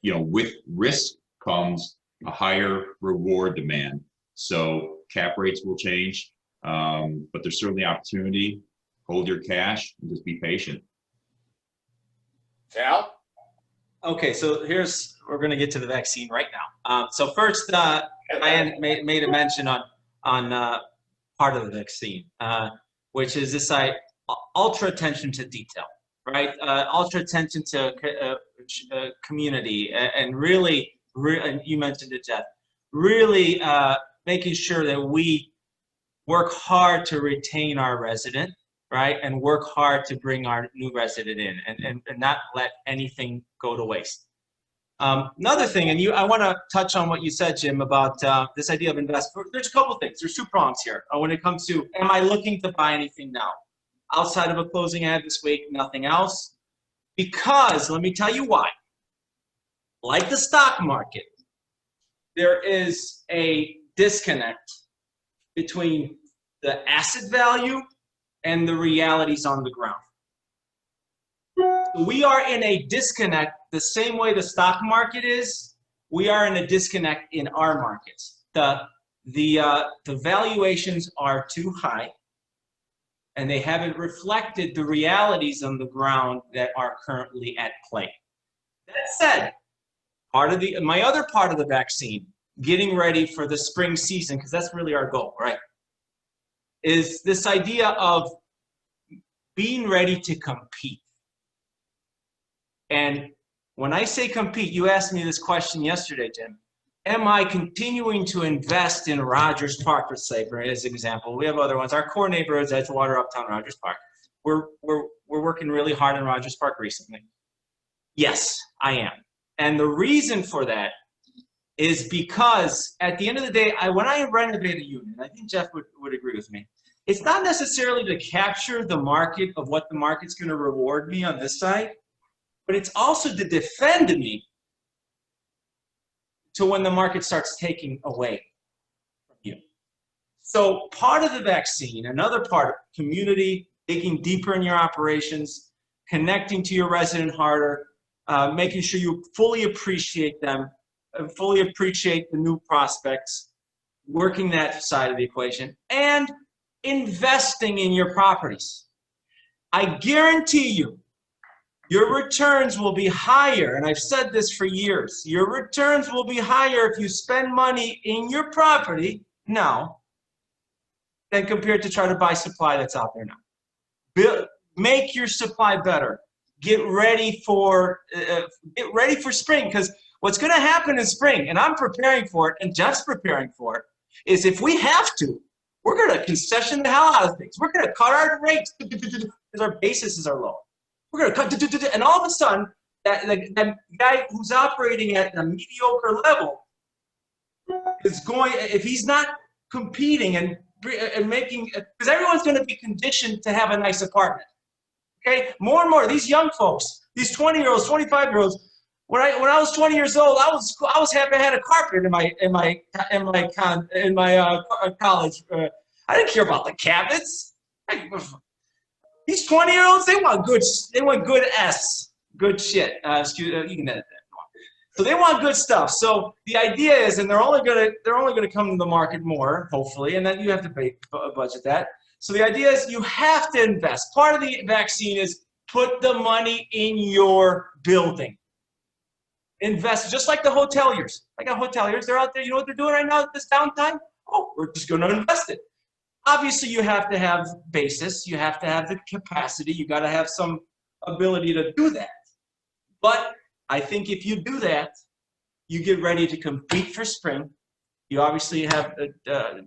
with risk comes a higher reward demand. So cap rates will change, but there's certainly opportunity. Hold your cash and just be patient. Sal? Okay, so we're going to get to the vaccine right now. So first, Diane made a mention on part of the vaccine, which is this ultra attention to detail, right? Ultra attention to community, and really, and you mentioned it, Jeff, really making sure that we work hard to retain our resident, right? And work hard to bring our new resident in and not let anything go to waste. Another thing, and I want to touch on what you said, Jim, about this idea of investment. There's a couple things. There's 2 prongs here when it comes to, am I looking to buy anything now? Outside of a closing I had this week, nothing else. Because, let me tell you why. Like the stock market, there is a disconnect between the asset value and the realities on the ground. We are in a disconnect the same way the stock market is. We are in a disconnect in our markets. The valuations are too high, and they haven't reflected the realities on the ground that are currently at play. That said, my other part of the vaccine, getting ready for the spring season, because that's really our goal, right, is this idea of being ready to compete. And when I say compete, you asked me this question yesterday, Jim. Am I continuing to invest in Rogers Park, for say, for as an example? We have other ones. Our core neighborhood is Edgewater, Uptown, Rogers Park. We're working really hard in Rogers Park recently. Yes, I am. And the reason for that is because at the end of the day, when I renovate a unit, I think Jeff would agree with me, it's not necessarily to capture the market of what the market's going to reward me on this side, but it's also to defend me to when the market starts taking away from you. So part of the vaccine, another part, community, digging deeper in your operations, connecting to your resident harder, making sure you fully appreciate them, fully appreciate the new prospects, working that side of the equation, and investing in your properties. I guarantee you, your returns will be higher, and I've said this for years, your returns will be higher if you spend money in your property now than compared to try to buy supply that's out there now. Make your supply better. Get ready for spring, because what's going to happen in spring, and I'm preparing for it, and Jeff's preparing for it, is if we have to, we're going to concession the hell out of things. We're going to cut our rates because our bases are low. We're going to cut, and all of a sudden, that guy who's operating at a mediocre level is going, if he's not competing and making, because everyone's going to be conditioned to have a nice apartment. Okay, more and more, these young folks, these 20-year-olds, 25-year-olds, when I was 20 years old, I was happy I had a carpet in my college. I didn't care about the cabinets. These 20-year-olds, they want good good shit. You can edit that. So they want good stuff. So the idea is, and they're only gonna come to the market more, hopefully, and then you have to budget that. So the idea is you have to invest. Part of the vaccine is put the money in your building. Invest, just like the hoteliers. I got hoteliers, they're out there, you know what they're doing right now at this downtime? Oh, we're just gonna invest it. Obviously, you have to have basis, you have to have the capacity, you gotta have some ability to do that. But I think if you do that, you get ready to compete for spring. You obviously have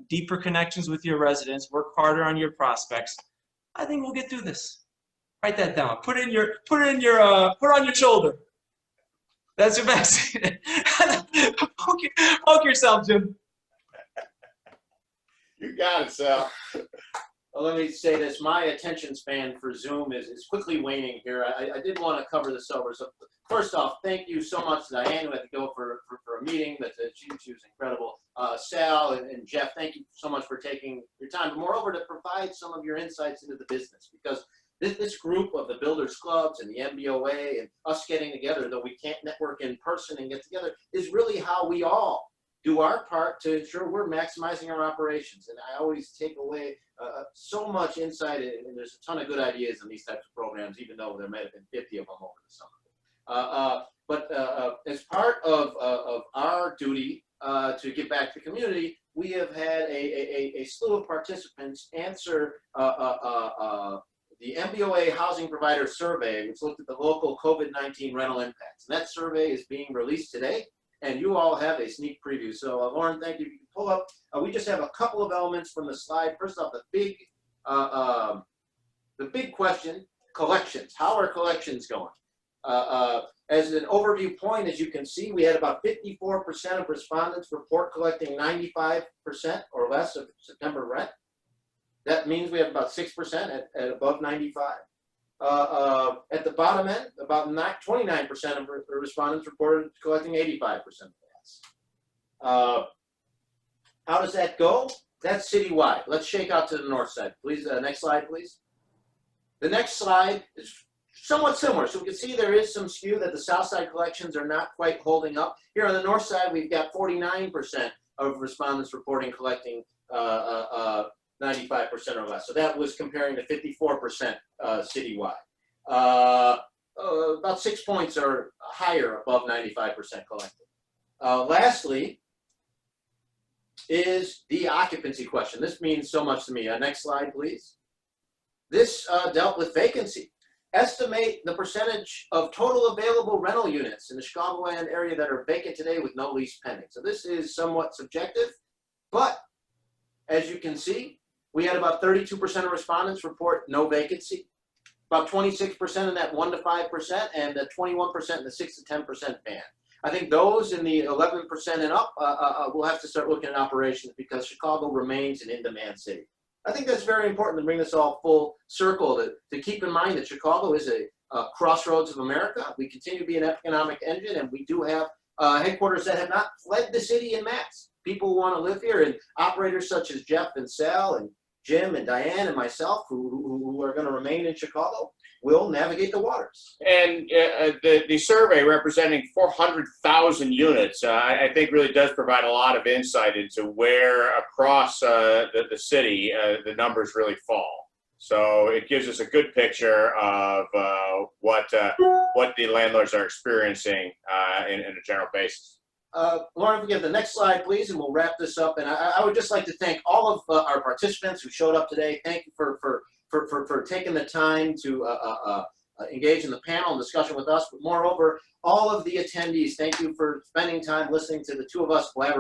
deeper connections with your residents, work harder on your prospects. I think we'll get through this. Write that down. Put on your shoulder. That's your vaccine. Poke yourself, Jim. You got it, Sal. Well, let me say this. My attention span for Zoom is quickly waning here. I did want to cover this over. So first off, thank you so much to Diane, who had to go for a meeting, but she was incredible. Sal and Jeff, thank you so much for taking your time, but moreover to provide some of your insights into the business, because this group of the Builders Clubs and the MBOA and us getting together, though we can't network in person and get together, is really how we all do our part to ensure we're maximizing our operations. And I always take away so much insight, and there's a ton of good ideas in these types of programs, even though there might have been 50 of them over the summer. But as part of our duty to give back to the community, we have had a slew of participants answer the MBOA Housing Provider Survey, which looked at the local COVID-19 rental impacts. And that survey is being released today, and you all have a sneak preview. So Lauren, thank you. You can pull up. We just have a couple of elements from the slide. First off, the big question: collections. How are collections going? As an overview point, as you can see, we had about 54% of respondents report collecting 95% or less of September rent. That means we have about 6% at above 95. At the bottom end, about 29% of respondents reported collecting 85% of that. How does that go? That's citywide. Let's shake out to the north side, please. Next slide, please. The next slide is somewhat similar. So we can see there is some skew that the south side collections are not quite holding up. Here on the north side, we've got 49% of respondents reporting collecting 95% or less. So that was comparing to 54% citywide. About 6 points are higher above 95% collected. Lastly is the occupancy question. This means so much to me. Next slide, please. This dealt with vacancy. Estimate the percentage of total available rental units in the Chicagoland area that are vacant today with no lease pending. So this is somewhat subjective, but as you can see, we had about 32% of respondents report no vacancy, about 26% in that 1 to 5%, and 21% in the 6 to 10% band. I think those in the 11% and up will have to start looking at operations because Chicago remains an in-demand city. I think that's very important to bring this all full circle to keep in mind that Chicago is a crossroads of America. We continue to be an economic engine, and we do have headquarters that have not fled the city en masse. People want to live here, and operators such as Jeff and Sal and Jim and Diane and myself, who are going to remain in Chicago, will navigate the waters. And the survey representing 400,000 units, I think really does provide a lot of insight into where across the city the numbers really fall. So it gives us a good picture of what the landlords are experiencing in a general basis. Lauren, if we get the next slide, please, and we'll wrap this up. And I would just like to thank all of our participants who showed up today. Thank you for taking the time to engage in the panel and discussion with us. But moreover, all of the attendees, thank you for spending time listening to the two of us collaborate.